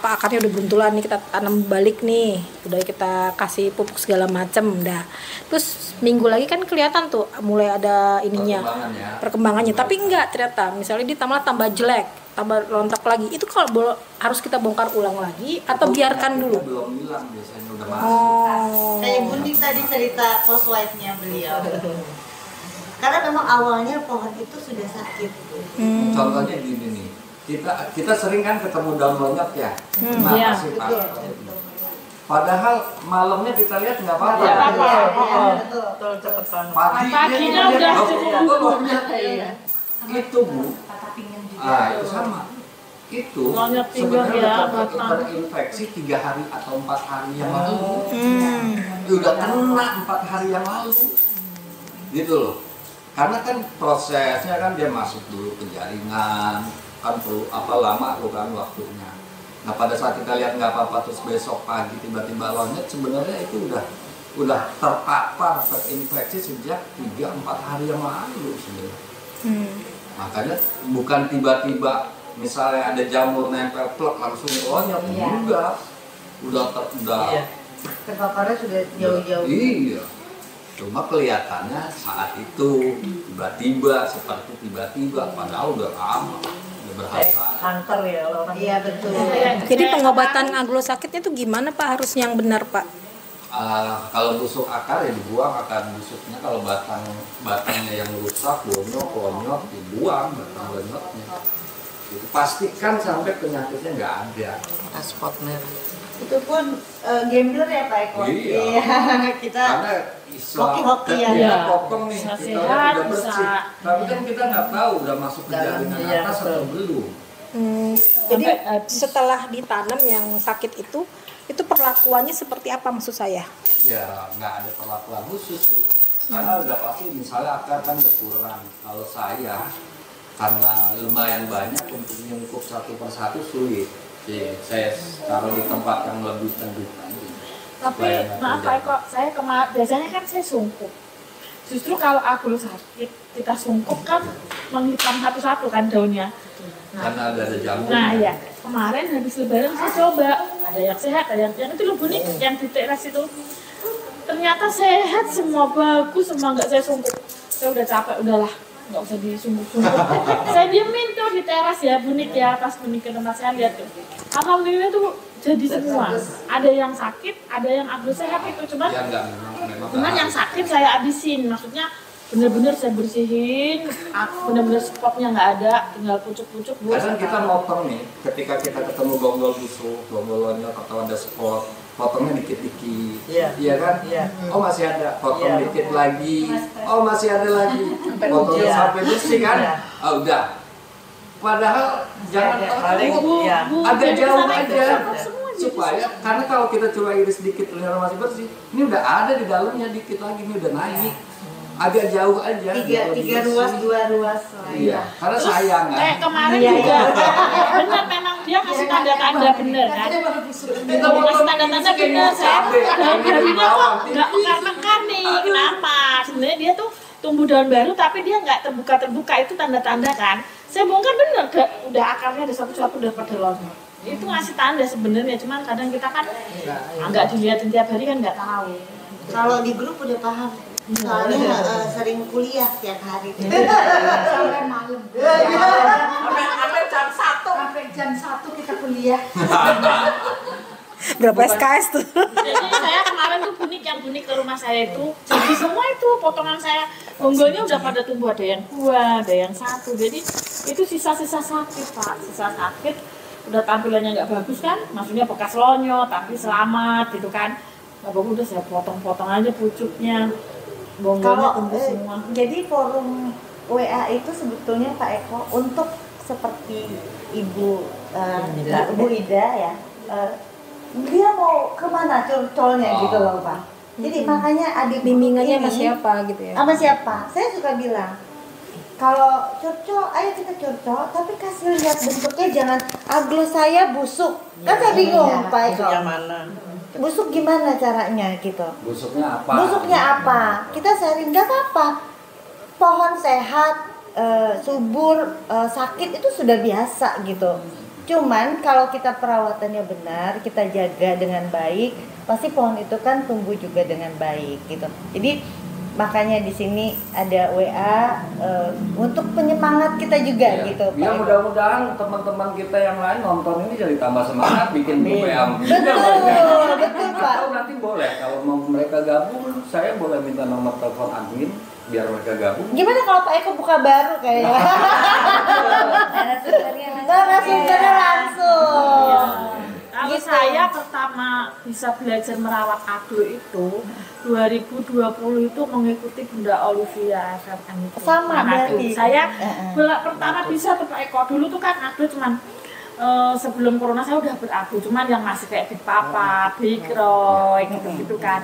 akarnya udah beruntulan nih, kita tanam balik nih, udah kita kasih pupuk segala macem, udah. Terus minggu lagi kan kelihatan tuh mulai ada ininya, perkembangannya. Tapi enggak, ternyata misalnya dia tambah jelek, tambah rontok lagi. Itu kalau harus kita bongkar ulang lagi atau biarkan dulu? Belum hilang biasanya udah masuk. Kayak Bunda tadi cerita post wife-nya beliau. Karena memang awalnya pohon itu sudah sakit. Contohnya gini nih. Kita sering kan ketemu daun lonyot ya, kasih Pak. Padahal malamnya kita lihat nggak apa-apa. Betul, cepet banget. Paginya udah cukup. Itu Bu, itu sama. Itu Lonyot tinggal sebenarnya ya, terinfeksi 3 hari atau 4 hari yang lalu. Udah kena 4 hari yang lalu, gitu loh. Karena kan prosesnya kan dia masuk dulu ke jaringan. Kan perlu lama tuh kan waktunya. Nah pada saat kita lihat nggak apa-apa terus besok pagi tiba-tiba lonyot, sebenarnya itu udah terpapar terinfeksi sejak 3-4 hari yang lalu sebenarnya. Makanya bukan tiba-tiba misalnya ada jamur nempel plek langsung lonyot, enggak. Udah Terpaparnya sudah jauh-jauh. Iya. Cuma kelihatannya saat itu tiba-tiba padahal udah lama. Kanker ya orang. Iya betul. Jadi pengobatan aglo sakitnya itu gimana Pak, harus yang benar Pak? Kalau busuk akar ya dibuang akar busuknya, kalau batangnya yang rusak lonyot dibuang batang lonyotnya. Itu pastikan sampai penyakitnya nggak ada. Spot merah. Itu pun gambler ya Pak Eko. Iya. Kita Karena hoki ya. kita potong nih, Bisa kita sehat, udah bersih. bisa. Tapi kan kita nggak tahu udah masuk ke jaringan atas atau belum. Jadi setelah ditanam yang sakit itu perlakuannya seperti apa maksud saya? Ya nggak ada perlakuan khusus sih. Karena udah pasti misalnya akar kan berkurang. Kalau saya karena lumayan banyak untuk nyungkup satu persatu sulit. Jadi saya taruh di tempat yang lebih teduh. Tapi maaf Pak Eko, saya biasanya kan saya sungkup. Justru kalau aglo sakit, kita sungkup kan menghitam satu-satu kan daunnya. Karena ada jamur. Nah ya, kemarin habis lebaran saya coba, ada yang sehat, ada yang itu loh Bu nih, yang di teras itu. Ternyata sehat semua, bagus semua, nggak saya sungkup. Saya udah capek, udahlah, nggak usah disungkup-sungkup. Saya diemin tuh di teras ya, bunik ya, pas bunik ke tempat saya lihat tuh. Alhamdulillah tuh jadi semua. Ada yang sakit, ada yang aglo sehat itu, cuman yang sakit saya habisin, maksudnya bener-bener saya bersihin, bener-bener spotnya nggak ada, tinggal pucuk-pucuk. Kadang kita motong nih, ketika kita ketemu gonggol busuk, gonggol lonyot atau ada spot, potongnya dikit-dikit, iya kan? Oh masih ada, potong dikit lagi, oh masih ada lagi, potongnya sampai bersih kan? Oh udah. Padahal jangan takut, agak jauh aja, supaya karena kalau kita coba iris dikit ternyata masih bersih, ini udah ada di dalamnya dikit lagi, ini udah naik. Agak jauh aja. 3 ruas, 2 ruas. Iya, karena sayang kan. Kemarin juga benar, memang dia ngasih tanda-tanda bener kan. Kita mau ngasih tanda-tanda bener, saya daun-daunnya kok nggak mekar-mekar nih. Kenapa? Sebenarnya dia tuh tumbuh daun baru tapi dia nggak terbuka, itu tanda-tanda kan. Saya bongkar bener, udah akarnya ada satu-satu udah pada lonyot. Itu ngasih tanda sebenarnya, cuman kadang kita kan nggak dilihatin tiap hari kan nggak tahu. Kalau di grup udah paham. Soalnya sering kuliah tiap hari. Sampai malam. Sampai jam 1. Sampai jam 1 kita kuliah. Berapa SKS tuh? Jadi saya kemarin tuh yang bunik ke rumah saya itu, jadi semua itu potongan saya bonggolnya udah pada tumbuh, ada yang 2, ada yang 1. Jadi itu sisa-sisa sakit Pak, sisa sakit. Udah tampilannya nggak bagus kan, maksudnya bekas lonyot tapi selamat gitu kan. Nggak bagus, udah saya potong-potong aja pucuknya. Bonggolnya tumbuh semua. Jadi forum WA itu sebetulnya Pak Eko untuk seperti Ibu Ida ya, dia mau kemana curcolnya gitu loh Pak. Jadi makanya adik Bimbingannya ini sama siapa gitu ya? sama siapa? Saya suka bilang kalau curcol, ayo kita curcol, tapi kasih lihat bentuknya, jangan aglo saya busuk. Kan saya bingung Pak Eko. Yang mana? Busuk gimana caranya gitu? Busuknya apa? Busuknya apa? Kita sharing nggak apa-apa. Pohon sehat, subur, sakit itu sudah biasa gitu. Cuman kalau kita perawatannya benar, kita jaga dengan baik, pasti pohon itu kan tumbuh juga dengan baik gitu. Jadi makanya di sini ada WA untuk penyemangat kita juga gitu. Ya mudah-mudahan teman-teman kita yang lain nonton ini jadi tambah semangat bikin WA. Betul Pak. Atau nanti boleh kalau mau mereka gabung, saya boleh minta nomor telepon admin biar mereka gabung. Gimana kalau Pak Eko buka baru kayaknya? Narasumbernya langsung. Kalau saya pertama bisa belajar merawat aglo itu 2020 itu mengikuti Bunda Olivia FFM itu. Sama Manado. berarti. Saya pertama bisa tuh Pak Eko. Dulu tuh kan aglo cuman sebelum corona saya udah beraglo, cuman yang masih kayak Big Papa, Big Roy gitu-gitu kan.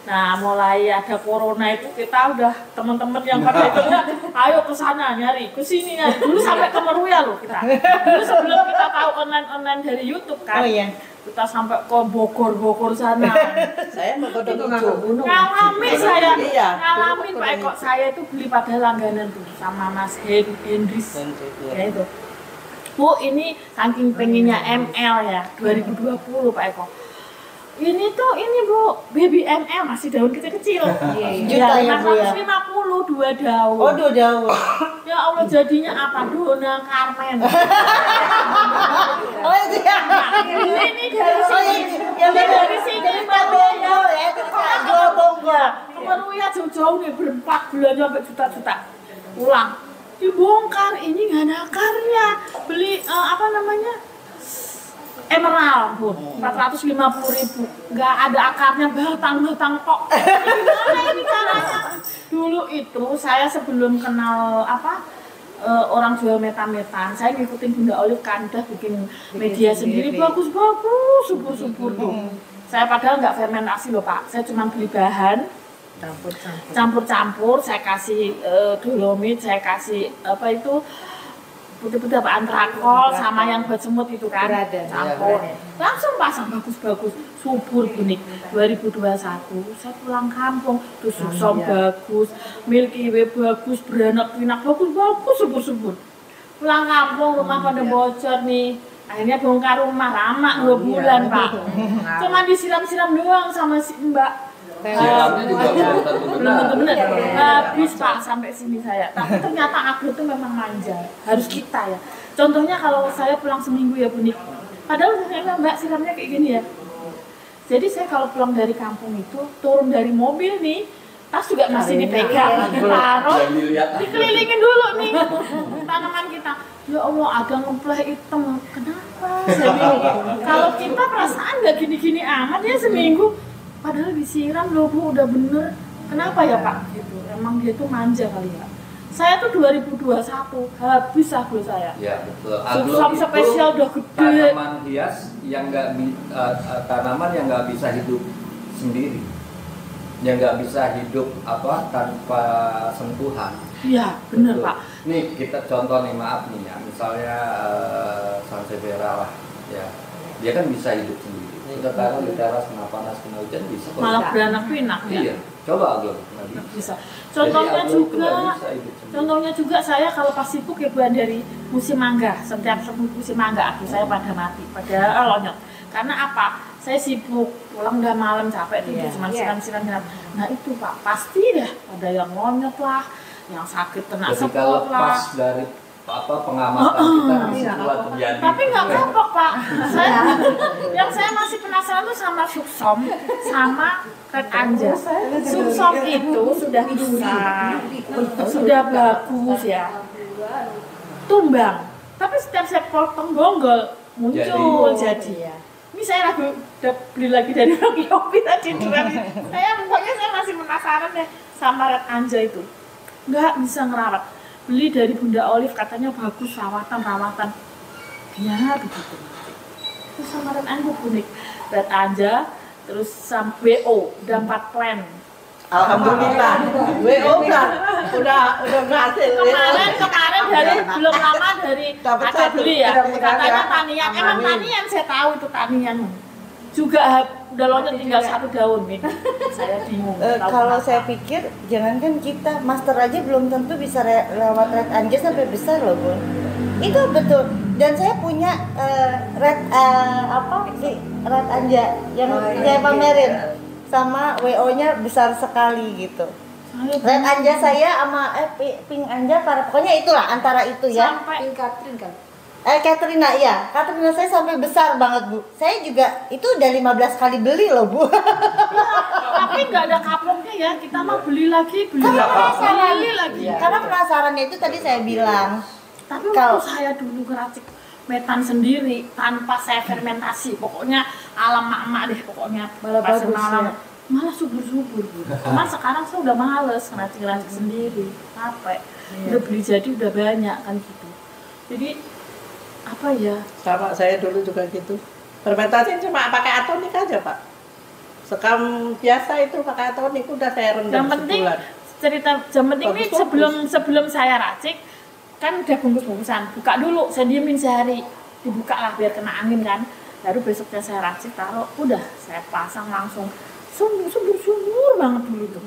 Nah, mulai ada corona itu kita udah teman-teman yang pada itu ayo ke sana nyari, ke sini nyari. Dulu sampai ke Meruya loh kita. Dulu sebelum kita tahu online dari YouTube kan. Oh iya. Kita sampai ke Bogor sana. Saya mau ke gunung. Ngalamin saya. Iya. Ngalamin Pak Eko. Saya itu beli pada langganan tuh sama Mas Hendris. Ya itu. Bu, ini saking pengennya ML ya 2020 Pak Eko. Ini Bu, baby ML masih daun kecil-kecil. Juta ya Bu ya. 450 2 daun. Oh 2 daun. Ya Allah jadinya apa? Dona Carmen. Oh itu ya. Ini dari sini. Yang dari sini bonggol ya, jual bonggol. Kemarin ya jauh-jauh nih berempat bulannya sampai juta-juta. Pulang dibongkar, ini nggak ada akarnya. Beli apa namanya? Emerald, Bu, 450.000, nggak ada akarnya, batang kok. Gimana ini caranya? Dulu itu saya sebelum kenal orang jual metan, saya ngikutin Bunda Olive Kandah bikin media sendiri, bagus, subur tuh. Saya padahal nggak fermentasi loh Pak, saya cuma beli bahan, campur, saya kasih dolomit, saya kasih putih-putih antrakol sama yang buat semut itu kan campur langsung pasang bagus subur unik. 2021 saya pulang kampung tuh susom bagus, Milky Way bagus, beranak pinak bagus subur pulang kampung rumah pada bocor nih, akhirnya bongkar rumah lama 2 bulan Pak, cuma disiram-siram doang sama si Mbak. Siramnya juga belum tentu benar. Habis Pak sampai sini saya. Tapi ternyata aglo itu memang manja. Harus kita ya. Contohnya kalau saya pulang seminggu ya Bu Nik. Padahal ternyata Mbak siramnya kayak gini ya. Jadi saya kalau pulang dari kampung itu turun dari mobil nih, tas juga masih dipegang, taruh, dikelilingin dulu nih tanaman kita. Ya Allah agak ngepleh hitam. Kenapa? Saya bilang, kalau kita perasaan nggak gini-gini amat ya seminggu. Padahal disiram loh Bu, udah bener. Kenapa ya Pak? Gitu. Emang dia tuh manja kali ya. Saya tuh 2021 habis aglo saya. Ya betul. Susom spesial udah gede. Tanaman hias yang tanaman yang nggak bisa hidup sendiri, yang nggak bisa hidup tanpa sentuhan. Iya bener betul. Pak. Nih kita contoh nih, maaf nih ya, misalnya Sansevieria lah, ya dia kan bisa hidup sendiri. Kita taruh di teras, kena panas, kena hujan bisa. Malah beranak pinak ya. Iya, coba aglo. Bisa. Contohnya juga saya kalau pas sibuk ya bulan dari musim mangga, setiap musim mangga aku saya pada mati, pada lonyot. Karena apa? Saya sibuk, pulang udah malam capek tidur cuma siram. Nah itu Pak, pasti dah ada yang lonyot lah, yang sakit kena sepot lah. Lepas dari pengamatan kita disitulah terjadi. Tapi nggak kapok Pak. Yang saya masih penasaran tuh sama suksom, sama red anja. Suksom itu sudah besar, sudah bagus ya, tumbang. Tapi setiap saya potong bonggol muncul jadi. Ini saya lagi udah beli lagi dari Yopi tadi. Pokoknya saya masih penasaran deh sama red anja itu. Nggak bisa ngerawat. Beli dari Bunda Olive katanya bagus rawatan ya begitu. terus sama Red Anja unik. Red Anja, terus sampai WO, udah 4 plan. Alhamdulillah. WO udah berhasil. Kemarin dari belum lama dari ada beli ya. Katanya tanian, emang tanian saya tahu itu tanian. Juga udah loncat tinggal 1 daun nih. Saya bingung. Kalau saya pikir jangankan kita master aja belum tentu bisa lewat Red Anja sampai besar loh, Bun. Itu betul. Dan saya punya Red Anja yang saya pamerin. Sama WO-nya besar sekali gitu. Red Anja saya sama Pink Anja pokoknya itulah antara itu ya. Sampai Pink Catherine kan. Katrina ya. Katrina saya sampai besar banget, Bu. Saya juga itu udah 15 kali beli loh, Bu. tapi nggak ada kapoknya ya, kita mau beli lagi. Karena penasarannya itu tadi saya bilang. Tapi waktu saya dulu ngeracik metan sendiri tanpa saya fermentasi, pokoknya alam mak-mak deh, pokoknya pasir malam malah subur-subur. Cuman sekarang saya udah males ngeracik sendiri, capek. Udah beli jadi udah banyak kan gitu. Jadi apa ya? Sama saya dulu juga gitu. Fermentasi cuma pakai atonik aja, Pak. Sekam biasa itu pakai atonik udah saya rendam sebulan. Yang penting ini sebelum saya racik kan udah bungkus-bungkusan, buka dulu, saya diemin sehari, dibuka lah biar kena angin kan, baru besoknya saya racik, taruh, udah saya pasang langsung, sumur banget dulu tuh,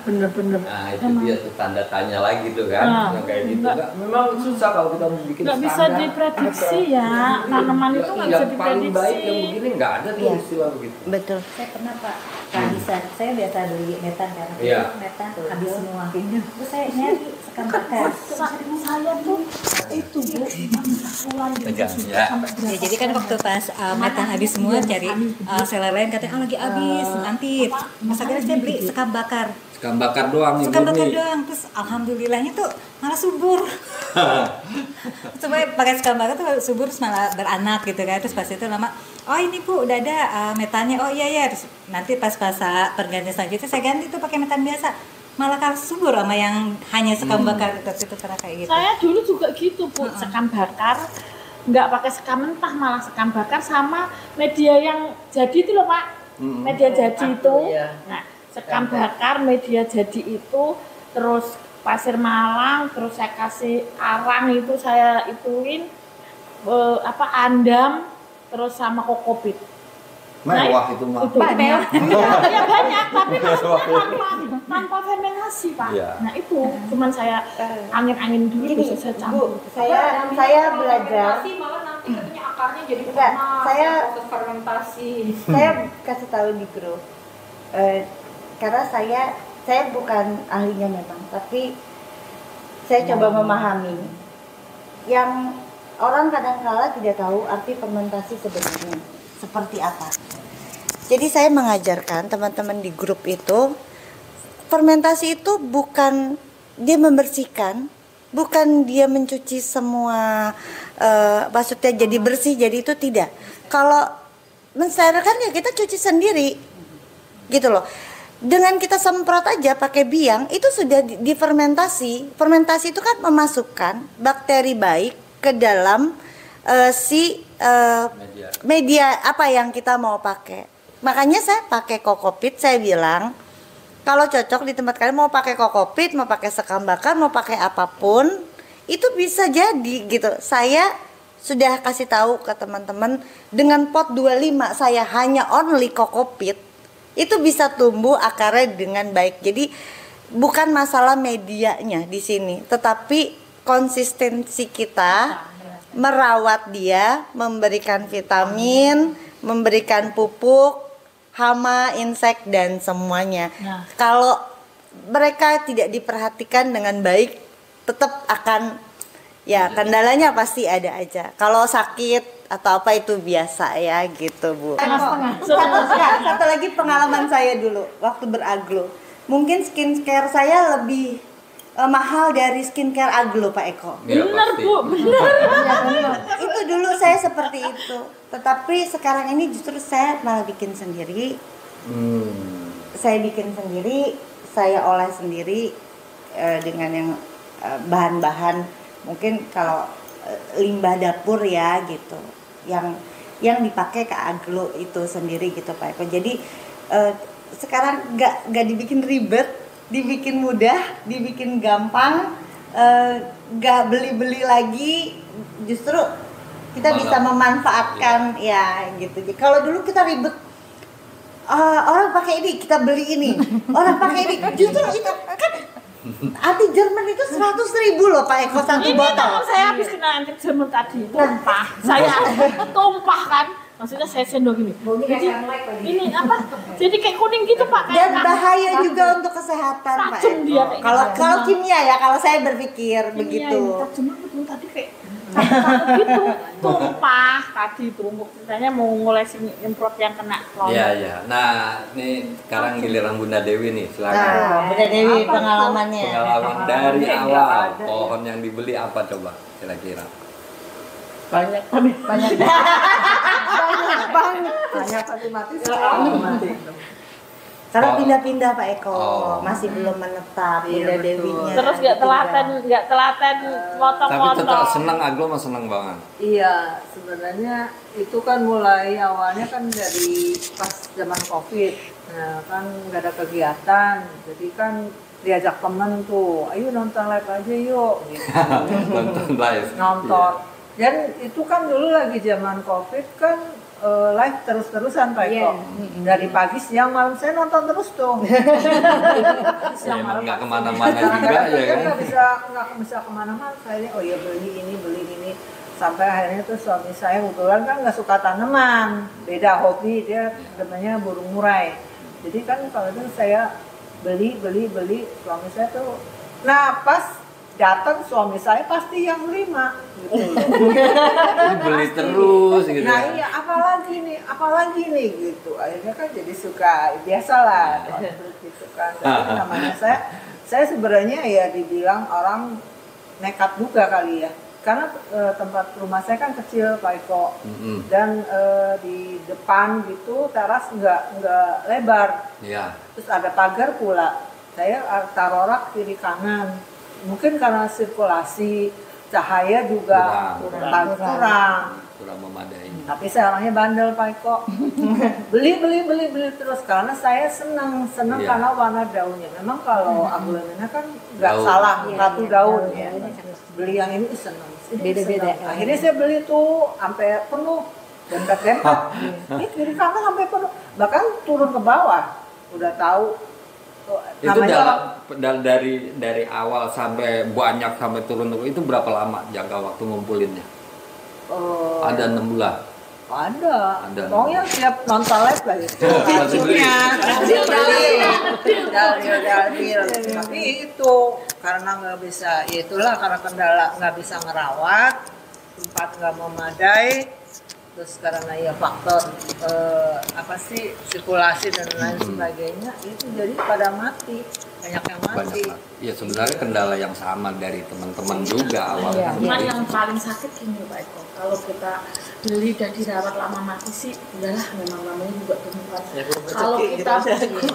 bener-bener. Nah itu dia tuh tanda tanya lagi tuh kan, yang kayak gitu. Memang susah kalau kita mau bikin nggak bisa diprediksi ya, tanaman itu nggak bisa diprediksi. Yang paling baik yang begini nggak ada tuh istilah begitu. Betul. Saya pernah Pak, kehabisan. Saya biasa beli metan karena metan habis semua. Terus saya nyari sekam bakar. Saya tuh itu Bu, Ya, jadi kan waktu pas metan habis semua cari seller lain katanya lagi habis nanti. Mas akhirnya saya beli sekam bakar. Sekam bakar doang nih. Sekam bakar doang, terus alhamdulillahnya tuh malah subur. Coba pakai sekam bakar tuh subur terus malah beranak gitu kan. Terus pas itu lama, oh ini Bu udah ada metannya, oh iya. Terus nanti pas pergantian selanjutnya saya ganti tuh pakai metan biasa. Malah kalah subur sama yang hanya sekam bakar itu pernah kayak gitu. Saya dulu juga gitu Bu, sekam bakar, nggak pakai sekam mentah, malah sekam bakar sama media yang jadi itu loh Pak, media jadi itu. Nah, sekam bakar, media jadi itu, terus pasir malang, terus saya kasih arang itu saya ituin, andam, terus sama kokopit. Mewah itu mah. Banyak. Ya banyak, tapi maksudnya tanpa fermentasi Pak. Nah itu cuman saya angin-angin dulu Gini, bisa saya campur. Bu, saya belajar. Malah nanti katanya akarnya jadi proses fermentasi. Saya kasih tahu di grup. Karena saya bukan ahlinya memang, tapi saya coba memahami. Yang orang kadang-kala tidak tahu arti fermentasi sebenarnya seperti apa. Jadi saya mengajarkan teman-teman di grup itu, fermentasi itu bukan dia membersihkan, bukan dia mencuci semua, maksudnya jadi bersih, jadi itu tidak. Kalau mensterilkan ya kita cuci sendiri, gitu loh. Dengan kita semprot aja pakai biang, itu sudah difermentasi. Fermentasi itu kan memasukkan bakteri baik ke dalam media apa yang kita mau pakai. Makanya saya pakai kokopit, saya bilang kalau cocok di tempat kalian mau pakai kokopit, mau pakai sekam bakar, mau pakai apapun, itu bisa jadi gitu. Saya sudah kasih tahu ke teman-teman dengan pot 25 saya hanya only kokopit, itu bisa tumbuh akarnya dengan baik. Jadi bukan masalah medianya di sini, tetapi konsistensi kita merawat dia, memberikan vitamin, memberikan pupuk, hama, insek dan semuanya. Kalau mereka tidak diperhatikan dengan baik, tetap akan ya kendalanya pasti ada aja. Kalau sakit atau apa itu biasa ya gitu Bu. Satu lagi pengalaman saya dulu waktu beraglo. Mungkin skincare saya lebih mahal dari skincare aglo Pak Eko. Bener Bu, bener. Itu dulu saya seperti itu. Tetapi sekarang ini justru saya malah bikin sendiri. Saya bikin sendiri, saya olah sendiri dengan yang bahan-bahan mungkin kalau limbah dapur ya gitu. Yang yang dipakai ke Aglo itu sendiri gitu Pak Eko. Jadi sekarang nggak dibikin ribet, dibikin mudah, dibikin gampang, nggak beli-beli lagi, justru kita bisa memanfaatkan ya gitu. Kalau dulu kita ribet, orang pakai ini kita beli ini, orang pakai ini, justru itu kan anti Jerman itu 100.000 loh Pak Eko satu botol. Ini saya habis kena anti Jerman tadi, tumpah. Saya tumpah kan. Maksudnya saya sendok gini. Jadi ini apa? Jadi kayak kuning gitu Pak. Dan bahaya juga untuk kesehatan Pak Eko. Kalau kimia ya, kalau saya berpikir begitu. Cuma betul tadi kayak gitu tumpah tadi itu ceritanya mau ngolesin improt yang kena lolos. Iya. Nah, ini sekarang giliran Bunda Dewi nih, silakan. Nah, Bunda Dewi pengalamannya. Pengalaman dari awal pohon yang dibeli apa coba kira-kira? Banyak tapi mati mati. Karena pindah-pindah Pak Eko, masih belum menetap Bunda Dewinya. Terus nggak telaten potong-potong. Tapi tetap senang, Aglo mah senang banget. Iya, sebenarnya itu kan mulai awalnya kan dari pas zaman COVID. Nah, kan nggak ada kegiatan, jadi kan diajak temen tuh, ayo nonton live aja yuk. Gitu. Nonton live. Nonton. Dan itu kan dulu lagi zaman COVID kan live terus-terusan Pak Eko. Dari pagi, siang, malam saya nonton terus tuh. Ya, emang nggak kemana-mana juga ya kan? Nggak bisa kemana-mana. Saya oh ya beli ini. Sampai akhirnya tuh suami saya kebetulan kan nggak suka tanaman, beda hobi, dia namanya burung murai. Jadi kan kalau itu saya beli, suami saya tuh, nah pas datang suami saya pasti yang 5 gitu. Ini beli terus gitu. Nah iya apalagi nih gitu. Akhirnya kan jadi suka, biasalah gitu kan. Jadi namanya saya sebenarnya ya dibilang orang nekat juga kali ya. Karena tempat rumah saya kan kecil Pak Eko. Dan di depan gitu teras nggak lebar. Iya. Terus ada pagar pula. Saya taruh rak kiri kanan. Mungkin karena sirkulasi cahaya juga kurang memadai. Tapi saya orangnya bandel Pak Eko. beli terus karena saya senang karena warna daunnya. Memang kalau aglaonema kan nggak salah satu daun ya. Beli yang ini senang. Beda-beda. Akhirnya saya beli tuh sampai penuh, dempet. Ini kiri kanan sampai penuh. Bahkan turun ke bawah. Udah tahu. Itu dari awal sampai banyak sampai turun itu berapa lama jangka waktu ngumpulinnya? Ada 6 bulan. Ada. Pokoknya tiap nonton live lah itu. Tapi itu karena nggak bisa, ya itulah karena kendala nggak bisa ngerawat, tempat nggak memadai, terus karena ya faktor sirkulasi dan lain sebagainya, itu jadi pada mati, banyak yang mati. Ya sebenarnya kendala yang sama dari teman-teman juga awalnya. Cuman yang paling sakit gini Pak Eko, kalau kita beli dan dirawat lama mati sih, udahlah memang namanya juga tumbuhan.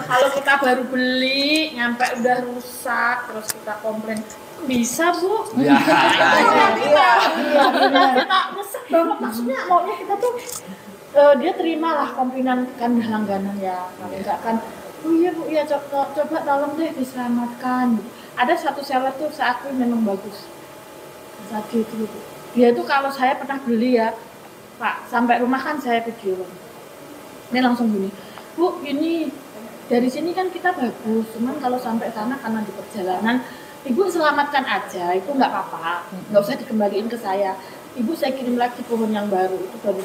Kalau kita baru beli, nyampe udah rusak, terus kita komplain, bisa Bu? Ya. Kita resep banget, maksudnya maunya kita tuh dia terimalah komplainan kan udah langganan ya, kalau enggak kan, oh iya Bu, ya coba tolong deh diselamatkan. Ada satu seller tuh saya akui memang bagus. Tadi itu dia tuh kalau saya pernah beli ya Pak, sampai rumah kan saya video. Ini langsung gini, Bu, ini dari sini kan kita bagus, cuman kalau sampai sana karena di perjalanan, Ibu selamatkan aja, itu nggak apa-apa, nggak usah dikembaliin ke saya. Ibu saya kirim lagi pohon yang baru, itu baru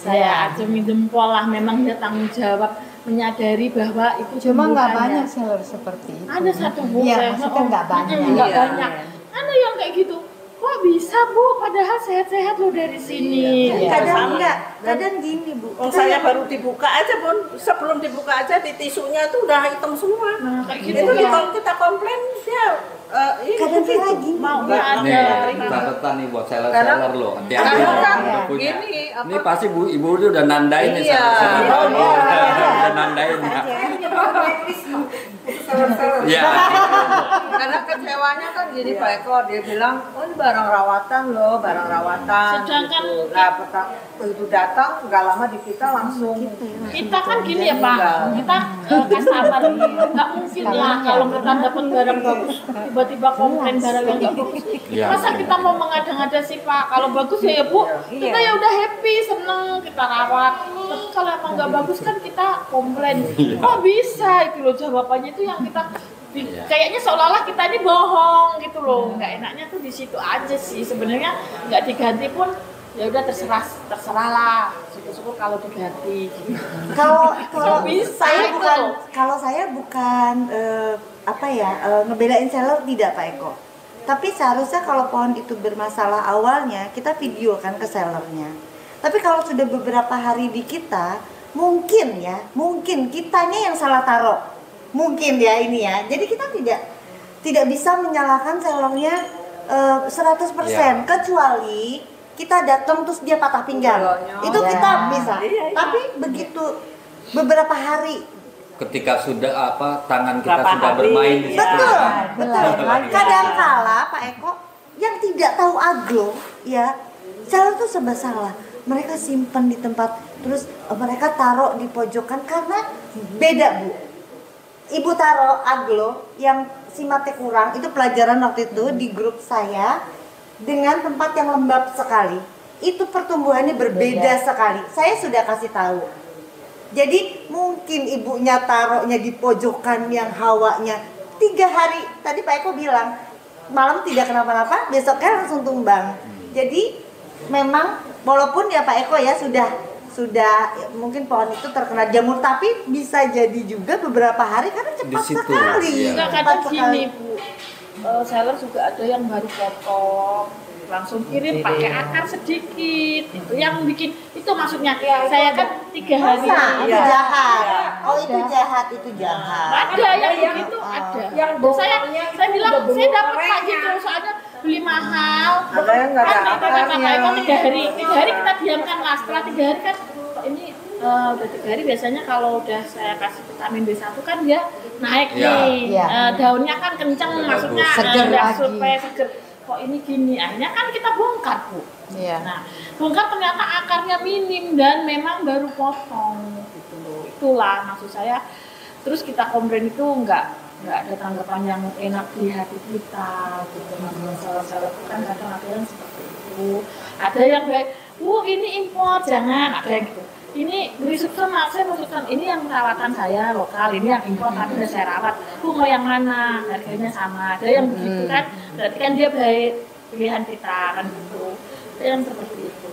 saya acungi jempol lah, memang dia tanggung jawab menyadari bahwa itu cuma nggak banyak seller seperti itu. Ada satu Bu, ya, maksudnya nggak banyak. Nggak banyak. Ada yang kayak gitu. Kok bisa Bu, padahal sehat-sehat loh dari sini. Kadang enggak, kadang gini Bu. Saya baru dibuka aja Bun, sebelum dibuka aja di tisunya itu udah hitam semua. Nah, kayak gitu itu ya. kalau kita komplain dia kadang lagi mau Nih, ada catatan nih buat seller-seller loh. Hati-hati Karena loh, kan udah punya. gini, Ini pasti ibu udah nandain nih. Iya. Udah nandain ya. khusus seller-seller. Ya. Karena kecewanya kan gini Pak Eko, dia bilang, oh ini barang rawatan loh, barang rawatan. Sedangkan gitu. Nah, itu datang nggak lama di kita langsung. Kita kan gini ya Pak, kita customer nggak mungkin lah kalau kita dapat barang bagus tiba-tiba komplain barang yang nggak bagus. Iya. Masa kita mau mengada-ngada sih Pak? Kalau bagus ya Bu, kita ya udah happy, seneng, kita rawat. Tapi kalau emang nggak bagus kan kita komplain. Kok bisa itu loh jawabannya itu yang kita kayaknya seolah-olah kita ini bohong gitu loh. Nggak enaknya tuh di situ aja sih sebenarnya, nggak diganti pun ya udah terserah lah, syukur-syukur kalau diganti. Kalau bisa saya itu bukan loh. kalau saya bukan ngebedain seller tidak Pak Eko. Tapi seharusnya kalau pohon itu bermasalah awalnya kita videokan ke sellernya. Tapi kalau sudah beberapa hari di kita, mungkin kitanya yang salah taruh. Mungkin ya ini ya. Jadi kita tidak bisa menyalahkan sellernya 100%, kecuali kita datang terus dia patah pinggang. Itu kita bisa. Tapi begitu beberapa hari Ketika sudah tangan kita sudah bermain di situ. betul. Kadangkala Pak Eko yang tidak tahu aglo ya, seller tuh serba salah. Mereka simpan di tempat, terus mereka taruh di pojokan karena beda Bu. Ibu taruh aglo yang simatnya kurang, itu pelajaran waktu itu di grup saya, dengan tempat yang lembab sekali. Itu pertumbuhannya berbeda sekali. Saya sudah kasih tahu. Jadi mungkin ibunya taruhnya di pojokan yang hawanya 3 hari. Tadi Pak Eko bilang malam tidak kenapa-napa, besoknya langsung tumbang. Jadi memang walaupun ya Pak Eko ya sudah mungkin pohon itu terkena jamur, tapi bisa jadi juga beberapa hari karena cepat sekali. Enggak, kadang gini Bu, seller juga ada yang baru potong langsung kirim pakai akar sedikit, itu yang bikin itu maksudnya saya kan 3 hari itu jahat. Oh itu jahat, itu jahat. Ada yang begitu, ada. Yang saya bilang saya dapat Pak gitu, soalnya beli mahal. Ada yang nggak ada akarnya. Itu 3 hari kita diamkan lah. Setelah 3 hari kan ini udah 3 hari biasanya kalau udah saya kasih vitamin B1 kan dia naik nih. Daunnya kan kenceng, maksudnya udah supaya seger. Kok ini gini, akhirnya kan kita bongkar Bu. Nah, bongkar ternyata akarnya minim dan memang baru potong gitu loh. Itulah maksud saya. Terus kita komplain itu nggak ada tanggapan yang enak di hati kita gitu. Masalah-masalah kan kadang-kadang seperti itu. Ada yang kayak, ini impor, jangan. Ada yang gitu. Ini beri substan, saya maksudkan ini yang perawatan saya lokal, ini yang impor tapi udah saya rawat. Mau yang mana? Harganya sama. Ada yang begitu kan, berarti kan dia baik pilihan kita kan gitu. Ada yang seperti itu.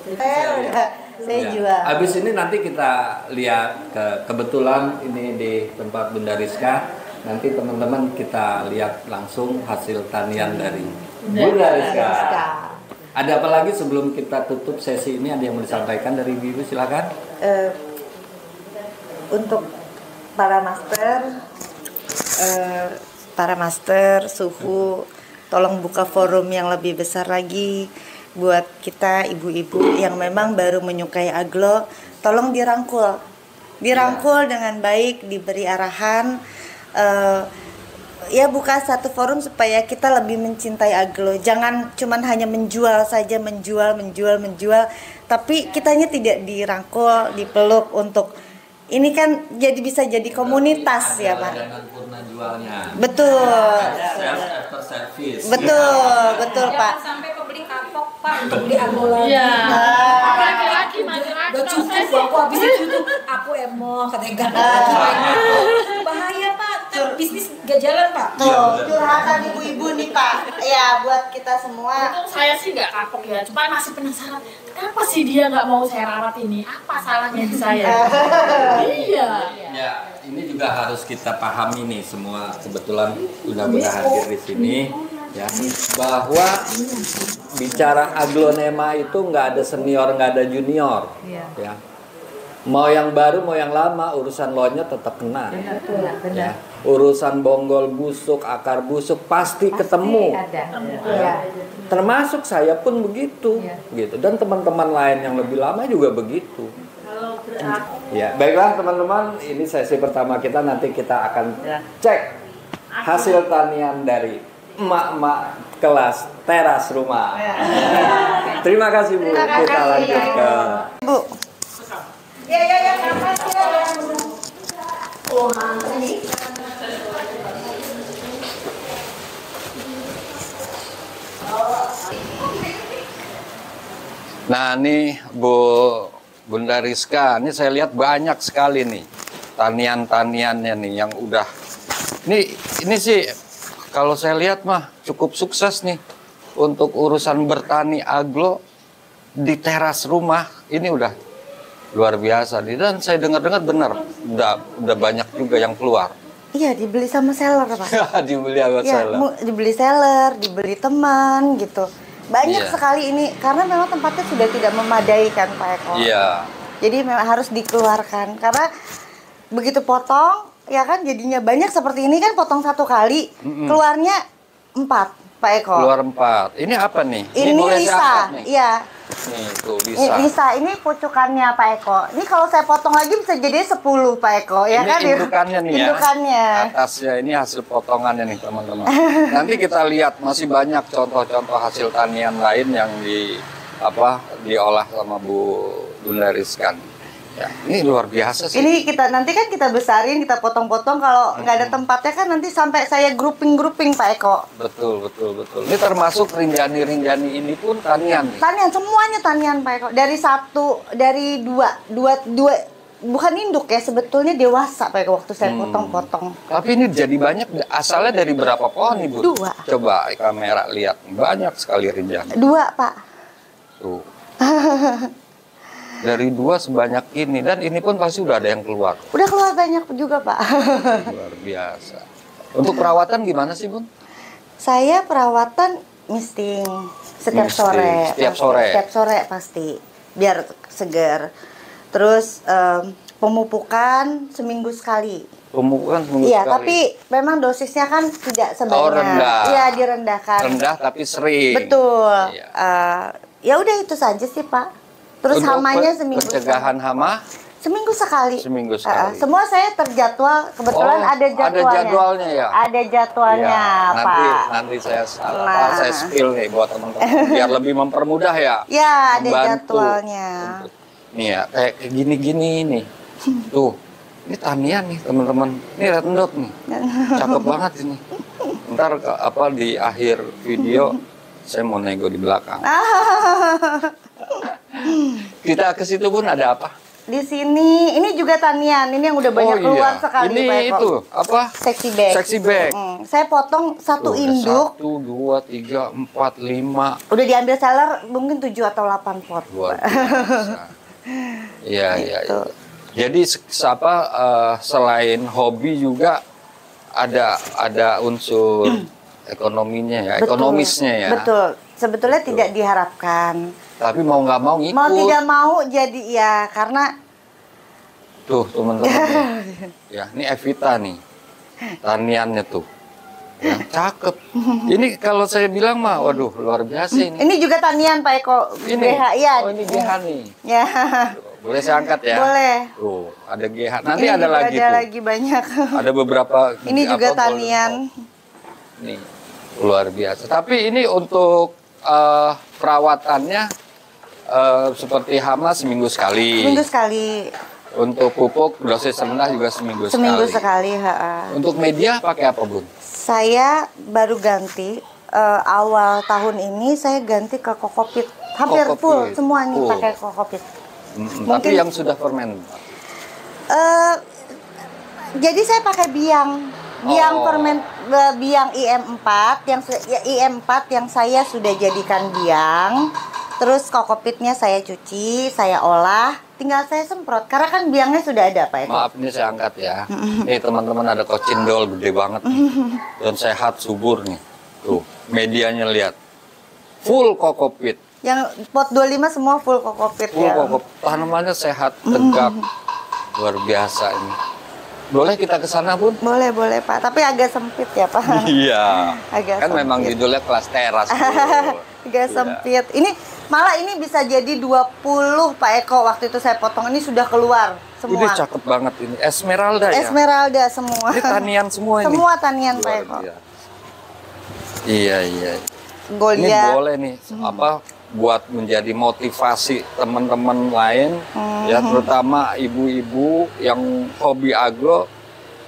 Saya jual. Habis ini nanti kita lihat kebetulan ini di tempat Bunda Rizka. Nanti teman-teman kita lihat langsung hasil tanian dari Bunda Rizka. Ada apa lagi sebelum kita tutup sesi ini? Ada yang mau disampaikan dari Ibu? Silakan. Untuk para master suhu, tolong buka forum yang lebih besar lagi buat kita ibu-ibu yang memang baru menyukai aglo. Tolong dirangkul dengan baik, diberi arahan. Ya buka satu forum supaya kita lebih mencintai aglo. Jangan cuman hanya menjual saja, menjual, tapi kitanya tidak dirangkul, dipeluk untuk ini kan bisa jadi komunitas ya Pak. Betul. Betul Pak. Jangan sampai pembeli kapok Pak untuk beli aglo lagi. Iya. Lagi. Udah cukup aku habis itu aku emoh katanya bahaya Pak. Bisnis gak jalan Pak. Tuh, curhatan ibu-ibu nih Pak. Ya, buat kita semua. Itu saya sih nggak kapok ya, cuma masih penasaran. Kenapa sih dia nggak mau saya rawat ini? Apa salahnya di saya? Iya. Ya, ini juga harus kita pahami nih semua. Kebetulan benar-benar hadir di sini, ya, bahwa bicara aglonema itu nggak ada senior, nggak ada junior, ya. Mau yang baru, mau yang lama, urusan lo-nya tetap kena. Benar. Ya. Urusan bonggol busuk, akar busuk pasti ketemu. Ada. Termasuk saya pun begitu, gitu. Dan teman-teman lain yang lebih lama juga begitu. Ya, baiklah teman-teman, ini sesi pertama kita, nanti kita akan cek hasil tanian dari emak-emak kelas teras rumah. Terima kasih Bu. Kita lanjut ke Bu. Ya, kapan ya? Nah ini Bunda Rizka, ini saya lihat banyak sekali nih tanian-taniannya nih yang udah. Ini sih kalau saya lihat mah cukup sukses nih untuk urusan bertani aglo di teras rumah. Ini udah luar biasa nih, dan saya dengar-dengar benar udah banyak juga yang keluar. Iya, dibeli sama seller, Pak. Dibeli sama Ya, seller. dibeli seller, dibeli teman gitu. Banyak sekali ini karena memang tempatnya sudah tidak memadai kan Pak Eko. Iya. Jadi memang harus dikeluarkan karena begitu potong ya kan jadinya banyak seperti ini kan potong satu kali keluarnya 4 Pak Eko. Keluar 4. Ini apa nih? Ini boleh saya Lisa. angkat nih? Iya. Nih tuh Ini Lisa. Lisa, ini pucukannya Pak Eko. Ini kalau saya potong lagi bisa jadi 10 Pak Eko ya Ini kan? indukannya nih ya. Indukannya. Atasnya ini hasil potongannya nih teman-teman. Nanti kita lihat masih banyak contoh-contoh hasil tanian lain yang diolah sama Bunda Rizka. Ya, ini luar biasa sih. Ini nanti kan kita besarin, kita potong-potong. Kalau nggak ada tempatnya kan nanti sampai saya grouping Pak Eko. Betul. Ini termasuk rinjani-rinjani ini pun tanian nih. Tanian, semuanya tanian Pak Eko. Dari dua, bukan induk ya, sebetulnya dewasa Pak Eko waktu saya potong-potong. Tapi ini jadi banyak, asalnya dari berapa pohon nih Bu? 2. Coba kamera lihat, banyak sekali rinjani. 2 Pak. Tuh. Dari 2 sebanyak ini, dan ini pun pasti udah ada yang keluar. Udah keluar banyak juga Pak. Luar biasa. Untuk perawatan gimana sih Bun? Saya perawatan misting setiap Misting, sore. setiap sore. Setiap sore pasti, biar segar. Terus pemupukan seminggu sekali. Pemupukan seminggu Iya, sekali. tapi memang dosisnya kan tidak sebanyak. rendah. Iya, direndahkan. Rendah tapi sering. Betul. Iya. Ya udah itu saja sih Pak. Terus Untuk hamanya seminggu pencegahan hama seminggu sekali. seminggu sekali. Semua saya terjadwal, kebetulan Oh, ada jadwalnya. ada jadwalnya ya? Ada jadwalnya, Ya, Pak. nanti saya Nah. saya spill nih buat teman-teman biar lebih mempermudah ya. Ya, ada Membantu jadwalnya. Nih ya, kayak gini-gini nih. Tuh. Ini tanian nih, teman-teman. Ini red dot nih. Cakep banget ini. Ntar di akhir video saya mau nego di belakang. Kita ke situ pun ada apa? Di sini, ini juga tanian. Ini yang udah banyak keluar sekali Ini Pak Eko. itu apa? Sexy bag. Sexy bag. Saya potong satu Tuh, induk. 1, 2, 3, 4, 5. Udah diambil seller mungkin 7 atau 8 pot. Luar biasa. Iya. Gitu. Jadi selain hobi juga ada unsur ekonominya ya, Betul, ekonomisnya ya. Betul. Sebetulnya tidak diharapkan. Tapi mau nggak mau ngikut. Mau tidak mau jadi ya karena Tuh teman-teman. Ya, ini Evita nih. Taniannya tuh. Ya, cakep. Ini kalau saya bilang mah, waduh luar biasa ini. ini juga tanian Pak Eko. Ini. GH, ya. Oh ini GH nih. Ya. Boleh saya angkat ya? Boleh. Tuh, ada GH. Nanti Ini ada juga lagi ada tuh. lagi banyak. Ada beberapa. Ini juga tanian. Nih, luar biasa. Tapi ini untuk perawatannya seperti hama seminggu sekali. Seminggu sekali. Untuk pupuk dosis rendah juga seminggu sekali. Seminggu sekali. Untuk media pakai apa Bun? Saya baru ganti awal tahun ini saya ganti ke kokopit. Hampir Kokopit. full semuanya Full. pakai kokopit. Tapi yang sudah fermen. Jadi saya pakai biang ferment biang IM4 IM4 yang saya sudah jadikan biang. Terus kokopitnya saya cuci, saya olah, tinggal saya semprot karena kan biangnya sudah ada Pak Eko. Maaf ini saya angkat ya. Nih teman-teman ada kocindol gede banget nih. Dan sehat subur nih. Tuh, medianya lihat. Full kokopit. Yang pot 25 semua full kokopit Full ya. kokopit. Tanamannya sehat, tegak. Luar biasa ini. Boleh kita ke sana Bun? Boleh Pak, tapi agak sempit ya Pak. Iya. Agak Kan sempit. memang judulnya kelas teras. Agak sempit. Ini Malah ini bisa jadi 20 Pak Eko, waktu itu saya potong ini sudah keluar semua. Ini cakep banget ini. Esmeralda ya? Esmeralda semua. Ini tanian semua ini? Semua tanian Pak Eko. Iya. Ini Goliat. boleh nih, apa, buat menjadi motivasi teman-teman lain, ya terutama ibu-ibu yang hobi agro,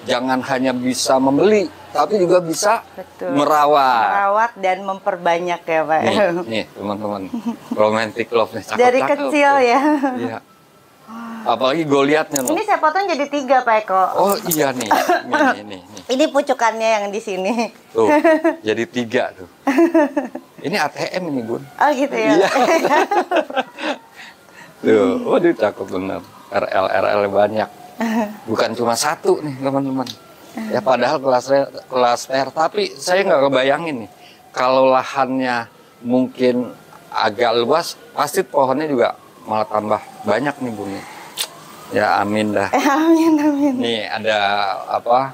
jangan hanya bisa membeli, tapi juga bisa merawat Dan memperbanyak ya Pak. Nih teman-teman, romantic love nih, cakep, dari kecil ya. Iya. Apalagi Goliatnya loh. Ini saya potong jadi 3 Pak Eko. Oh iya nih, nih. Ini pucukannya yang di sini. Tuh, jadi 3 tuh. Ini ATM ini Bun. Oh gitu ya. Iya. Tuh, waduh cakep bener. RL banyak. Bukan cuma 1 nih teman-teman. Ya padahal kelas R, tapi saya nggak kebayangin nih. Kalau lahannya mungkin agak luas, pasti pohonnya juga malah tambah banyak nih Bun. Ya amin dah. Amin. Nih ada apa?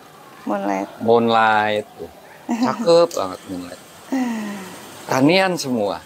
Moonlight tuh. Cakep banget Moonlight. Tanian semua.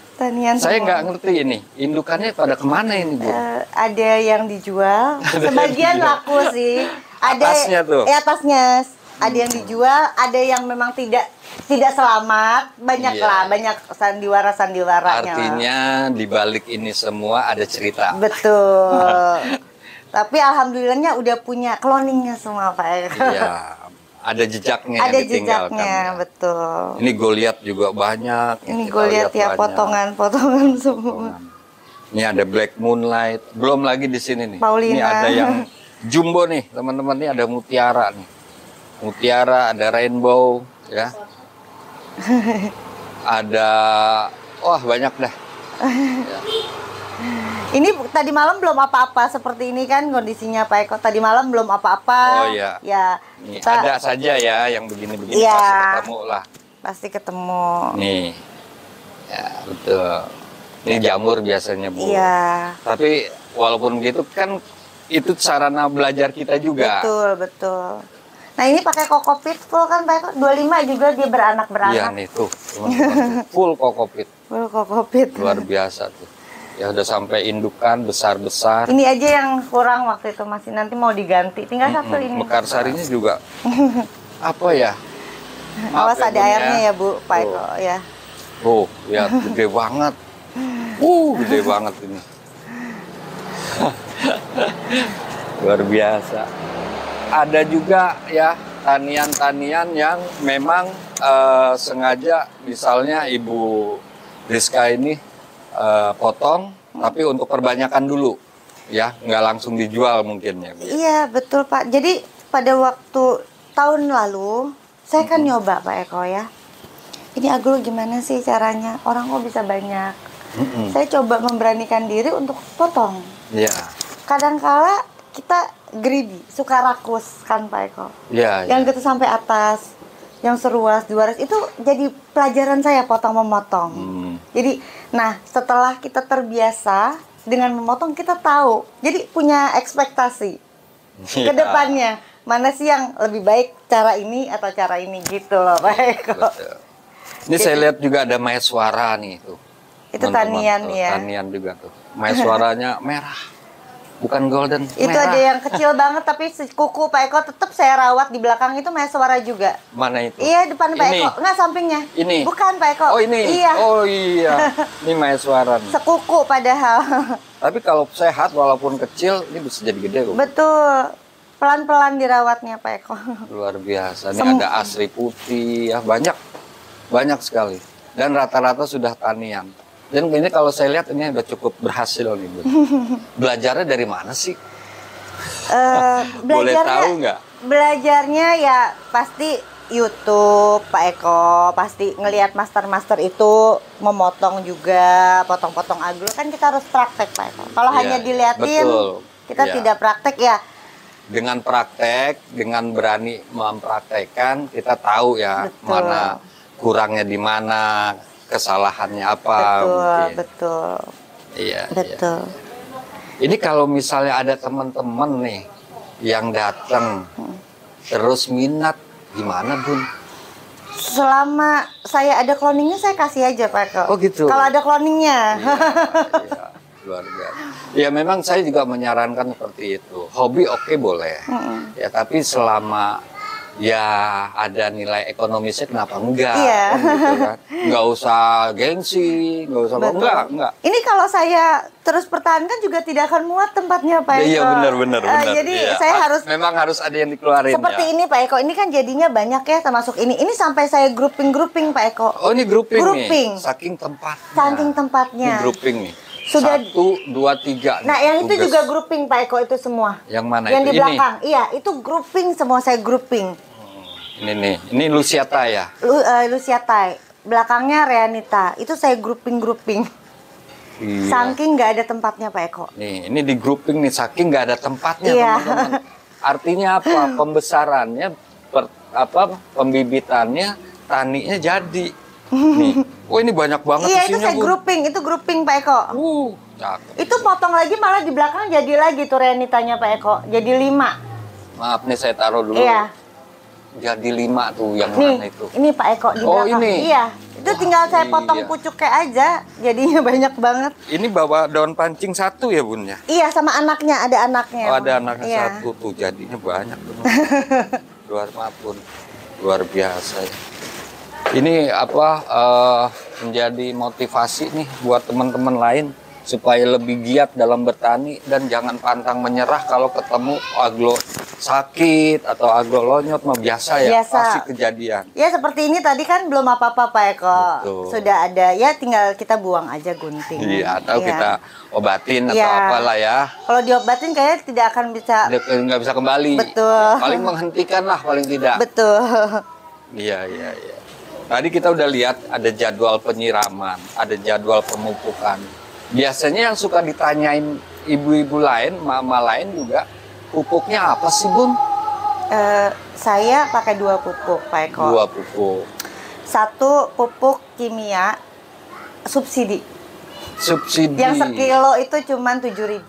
Saya nggak ngerti ini, indukannya pada kemana ini Bu? Ada yang dijual, sebagian laku sih. Atasnya tuh? Atasnya. Ada yang dijual, ada yang memang tidak selamat, banyak sandiwara-sandiwaranya. Artinya di balik ini semua ada cerita. Betul. Tapi alhamdulillahnya udah punya cloningnya semua Pak Eko. Iya, ada jejaknya Ada yang ditinggalkan. jejaknya, betul. Ini Goliat juga banyak. Ini Goliat ya, potongan-potongan semua. Ini ada Black Moonlight, belum lagi di sini nih. Paulina. Ini ada yang jumbo nih, teman-teman. Ini ada mutiara nih. Mutiara, ada rainbow, ya. Ada, wah banyak dah. Ya. Ini tadi malam belum apa-apa seperti ini kan kondisinya Pak Eko. Tadi malam belum apa-apa. Oh iya. Ya. Nih, ada saja ya yang begini-begini Iya. pasti ketemu lah. Pasti ketemu. Nih. Ya, betul. Ini jamur biasanya, Bu. Iya. Tapi walaupun gitu kan itu sarana belajar kita juga. Betul. Nah, ini pakai kokopit full kan Pak Eko? 25 juga dia beranak-beranak. Iya nih tuh, teman-teman. Full kokopit. Full kokopit. Luar biasa tuh. Ya udah sampai indukan besar-besar. Ini aja yang kurang waktu itu, masih nanti mau diganti. Tinggal satu ini. Mekarsarinya juga apa ya? Awas ada airnya ya Bu, Pak Eko ya. Oh, ya gede banget. Gede banget ini. Luar biasa. Ada juga ya tanian-tanian yang memang sengaja, misalnya Ibu Rizka ini potong, tapi untuk perbanyakan dulu, ya, nggak langsung dijual mungkin ya. Iya betul Pak. Jadi pada waktu tahun lalu saya kan nyoba Pak Eko ya. Ini agro gimana sih caranya? Orang kok bisa banyak. Saya coba memberanikan diri untuk potong. Iya. Kadangkala kita greedy, suka rakus kan Pak Eko. Iya. Yang gitu sampai atas, yang seruas, 200 itu jadi pelajaran saya potong memotong. Jadi, nah setelah kita terbiasa dengan memotong kita tahu, jadi punya ekspektasi ke depannya mana sih yang lebih baik, cara ini atau cara ini gitu loh Pak Eko. Ini jadi, saya lihat juga ada maeswara nih tuh. Itu tanian ya. Tanian juga tuh. Maeswaranya merah. Bukan golden, itu merah. ada yang kecil banget tapi kuku Pak Eko tetap saya rawat di belakang itu maeswara juga. Mana itu? Iya depan Pak Eko, enggak sampingnya. Ini? Bukan Pak Eko. Oh ini? Iya. Oh iya, ini maeswara nih. Sekuku padahal. Tapi kalau sehat walaupun kecil, ini bisa jadi gede kok. Betul, pelan-pelan dirawatnya Pak Eko. Luar biasa, ini ada asri putih, ya banyak sekali. Dan rata-rata sudah tanian. Dan ini kalau saya lihat ini udah cukup berhasil nih Bu. Belajarnya dari mana sih? Boleh tahu nggak? Belajarnya ya pasti YouTube Pak Eko, pasti ngelihat master-master itu memotong juga, potong-potong agro kan kita harus praktek Pak Eko. Kalau hanya dilihatin, kita tidak praktek ya. Dengan praktek, dengan berani mempraktekkan, kita tahu ya mana kurangnya di mana. Kesalahannya apa mungkin. Betul. Iya. Betul. Iya. Ini kalau misalnya ada teman-teman nih yang datang terus minat, gimana Bun? Selama saya ada cloningnya saya kasih aja Pak Eko. Oh gitu. Kalau ada cloningnya. Iya, luar biasa. Ya memang saya juga menyarankan seperti itu. Hobi oke boleh. Ya tapi selama ya ada nilai ekonomisnya kenapa enggak? Iya. Kan gitu kan. Nggak usah gengsi, nggak usah enggak. Ini kalau saya terus pertahankan juga tidak akan muat tempatnya Pak Eko. Iya benar. Jadi Iya. saya harus memang harus ada yang dikeluarin seperti ya. ini Pak Eko. Ini kan jadinya banyak ya termasuk ini. Ini sampai saya grouping Pak Eko. Oh ini grouping Grouping. nih. Saking tempatnya. Saking tempatnya. Ini grouping nih. Sudah 1, 2, 3. Nah, yang itu juga grouping Pak Eko itu semua. Yang mana yang itu? di belakang. Iya, itu grouping semua saya grouping. Ini nih, ini Luciata ya. Luciata. Belakangnya Reanita. Itu saya grouping. Iya. Saking nggak ada tempatnya Pak Eko. Nih, ini di grouping nih saking nggak ada tempatnya Iya. teman-teman. Artinya apa? Pembesarannya, pembibitannya, taninya jadi. Nih, oh ini banyak banget Iya, itu isinya, saya Bu. grouping. Itu grouping Pak Eko. Cakep. Itu potong lagi malah di belakang jadi lagi tuh Reanitanya Pak Eko. Jadi 5. Maaf nih saya taruh dulu. Iya. Jadi 5 tuh yang Nih, mana itu? ini Pak Eko di Oh, belakang. ini? Iya. Itu tinggal saya potong iya. pucuknya aja. Jadinya banyak banget. Ini bawa daun pancing 1 ya Bun ya? Iya, sama anaknya. Ada anaknya. Oh ada anaknya Iya. 1 tuh jadinya banyak bener. luar biasa ya. Ini menjadi motivasi nih buat teman-teman lain supaya lebih giat dalam bertani dan jangan pantang menyerah kalau ketemu aglo sakit atau aglo lonyot mah biasa ya, Biasa. pasti kejadian. Ya seperti ini tadi kan belum apa-apa Pak Eko. Betul. Sudah ada, ya tinggal kita buang aja gunting. Iya, atau Iya. kita obatin atau Iya. apalah ya. Kalau diobatin kayaknya tidak akan bisa. Dia nggak bisa kembali. Betul. Paling menghentikan lah paling tidak. Betul. Iya. Tadi kita udah lihat ada jadwal penyiraman, ada jadwal pemupukan. Biasanya yang suka ditanyain ibu-ibu lain, mama lain juga, pupuknya apa sih Bun? Saya pakai 2 pupuk Pak Eko. 2 pupuk. 1 pupuk kimia subsidi. Subsidi. Yang sekilo itu cuma 7.000.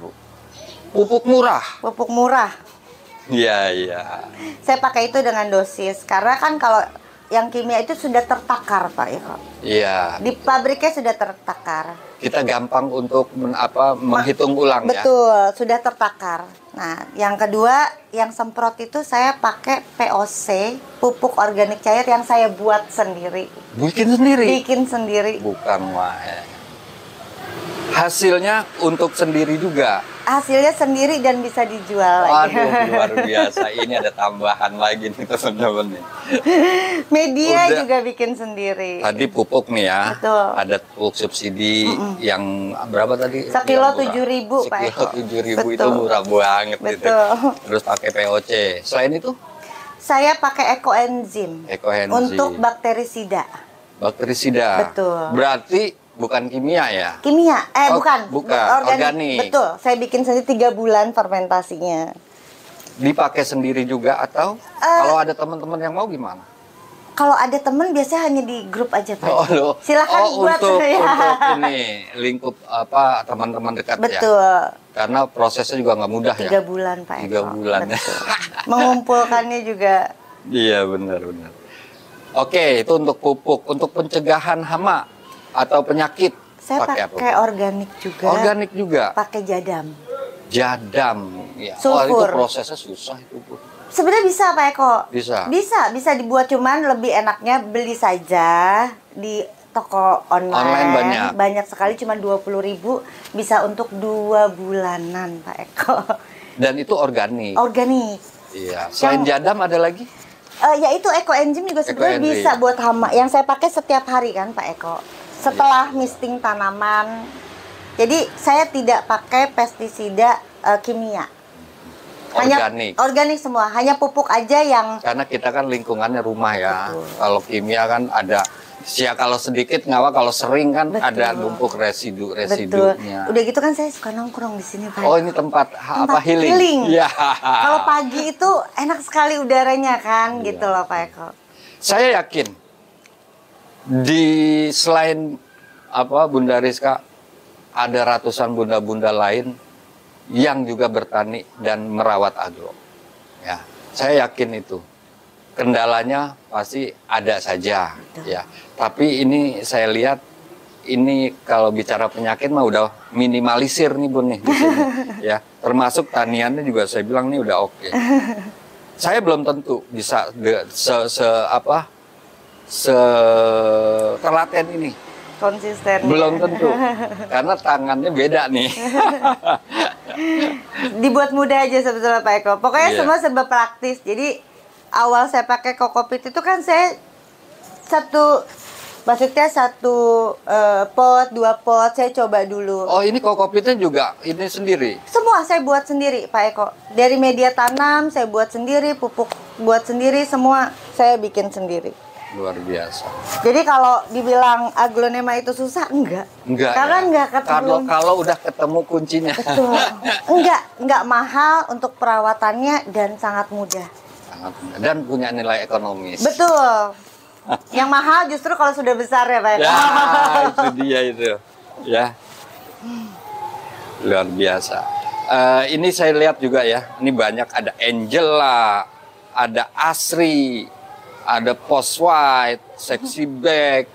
Pupuk murah. Pupuk murah. Iya. Saya pakai itu dengan dosis karena kan kalau yang kimia itu sudah tertakar Pak Eko. Iya. Di pabriknya sudah tertakar. Kita gampang untuk menghitung ulang ya. Betul, sudah tertakar. Nah, yang kedua, yang semprot itu saya pakai POC, pupuk organik cair yang saya buat sendiri. Bikin sendiri? Bikin sendiri. Bukan wah. Hasilnya untuk sendiri juga. Hasilnya sendiri dan bisa dijual lagi. Waduh, luar biasa. Ini ada tambahan lagi nih teman-teman nih. Media Udah. juga bikin sendiri. Tadi pupuk nih ya. Betul. Ada pupuk subsidi yang berapa tadi? Sekilo Yang murah. 7.000 Pak Sekilo Eko. 7.000 itu Betul. murah banget gitu. Betul. Terus pakai POC. Selain itu Saya pakai ekoenzim. Ekoenzim. Untuk bakterisida. bakterisida. Betul. Berarti bukan kimia ya? Kimia, Oh, bukan, bukan, organik. Betul, saya bikin sendiri 3 bulan fermentasinya. Dipakai sendiri juga atau kalau ada teman-teman yang mau gimana? Kalau ada temen biasanya hanya di grup aja Pak. loh. Silakan buat untuk ya. ini lingkup teman-teman dekat ya. Betul. Karena prosesnya juga nggak mudah 3 ya. bulan Pak 3 Eko. bulan ya. Betul. Mengumpulkannya juga. Iya benar. Oke, itu untuk pupuk, untuk pencegahan hama atau penyakit. Saya pakai organik juga. Organik juga. Pakai jadam. Jadam. Ya. Oh, itu Sulfur. prosesnya susah itu, Bu. Sebenarnya bisa Pak Eko. Bisa. Bisa dibuat, cuman lebih enaknya beli saja di toko online. Banyak sekali, cuma 20.000 bisa untuk 2 bulanan Pak Eko. Dan itu organik. Organik. Iya. Selain jadam ada lagi? Ya itu ekoenzim juga sebenarnya Ekoenzim. bisa buat hama. Yang saya pakai setiap hari kan Pak Eko. Setelah misting tanaman. Jadi saya tidak pakai pestisida kimia. Organik semua. Hanya pupuk aja yang. Karena kita kan lingkungannya rumah ya. Betul. Kalau kimia kan ada. Ya kalau sedikit nggak apa, kalau sering kan Betul. ada numpuk Betul. residunya. Udah gitu kan saya suka nongkrong di sini Pak. Oh ini tempat healing. Ya. Kalau pagi itu enak sekali udaranya kan, gitu loh Pak Eko. Saya yakin selain Bunda Rizka ada ratusan bunda-bunda lain yang juga bertani dan merawat agro. Ya, saya yakin itu. kendalanya pasti ada saja, ya. Tapi ini saya lihat ini kalau bicara penyakit mah udah minimalisir nih Bun nih di sini, ya. Termasuk taniannya juga saya bilang nih udah oke. Saya belum tentu bisa telaten ini. Konsisten. Belum tentu. Karena tangannya beda nih. Dibuat mudah aja sebetulnya Pak Eko. Pokoknya semua serba praktis. Jadi awal saya pakai kokopit itu kan saya satu pot, 2 pot saya coba dulu. Oh, ini kokopitnya juga ini sendiri? Semua saya buat sendiri Pak Eko. Dari media tanam saya buat sendiri, pupuk buat sendiri, semua saya bikin sendiri. Luar biasa. Jadi kalau dibilang aglonema itu susah, enggak. Karena ya? enggak ketemu. Kalau udah ketemu kuncinya. Betul. Enggak mahal untuk perawatannya dan sangat mudah. Sangat mudah dan punya nilai ekonomis. Betul. Yang mahal justru kalau sudah besar ya Pak Eko. Ya, itu dia itu. Ya. Luar biasa. Ini saya lihat juga ya. Ini banyak, ada Angela, ada Asri, ada Post White, Sexy Bag,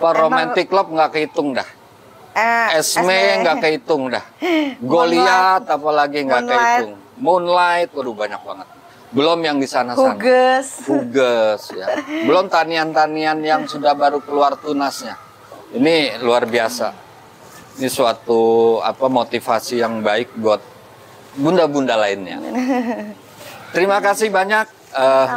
Romantic Love nggak kehitung dah. Esme nggak kehitung dah. Goliath apalagi nggak kehitung. Moonlight, waduh banyak banget. Belum yang di sana-sana. Huges ya. Belum tanian-tanian yang sudah baru keluar tunasnya. Ini luar biasa. Ini suatu motivasi yang baik buat bunda-bunda lainnya. Terima kasih banyak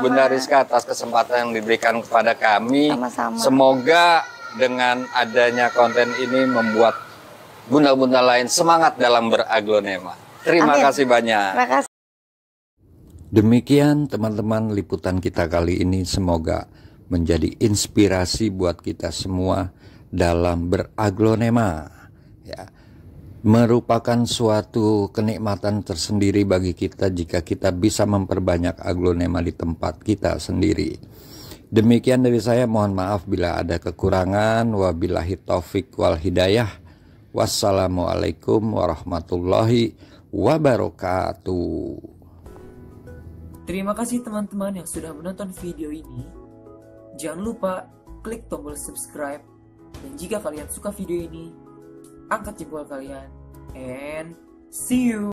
Bunda Rizka atas kesempatan yang diberikan kepada kami. Sama-sama. Semoga dengan adanya konten ini membuat bunda-bunda lain semangat dalam beraglonema. Terima kasih banyak. Terima kasih. Demikian teman-teman liputan kita kali ini, semoga menjadi inspirasi buat kita semua dalam beraglonema, ya. Merupakan suatu kenikmatan tersendiri bagi kita jika kita bisa memperbanyak aglonema di tempat kita sendiri. Demikian dari saya, mohon maaf bila ada kekurangan. Wabillahi taufik wal hidayah. Wassalamualaikum warahmatullahi wabarakatuh. Terima kasih teman-teman yang sudah menonton video ini. Jangan lupa klik tombol subscribe. Dan jika kalian suka video ini, angkat jempol kalian. And see you!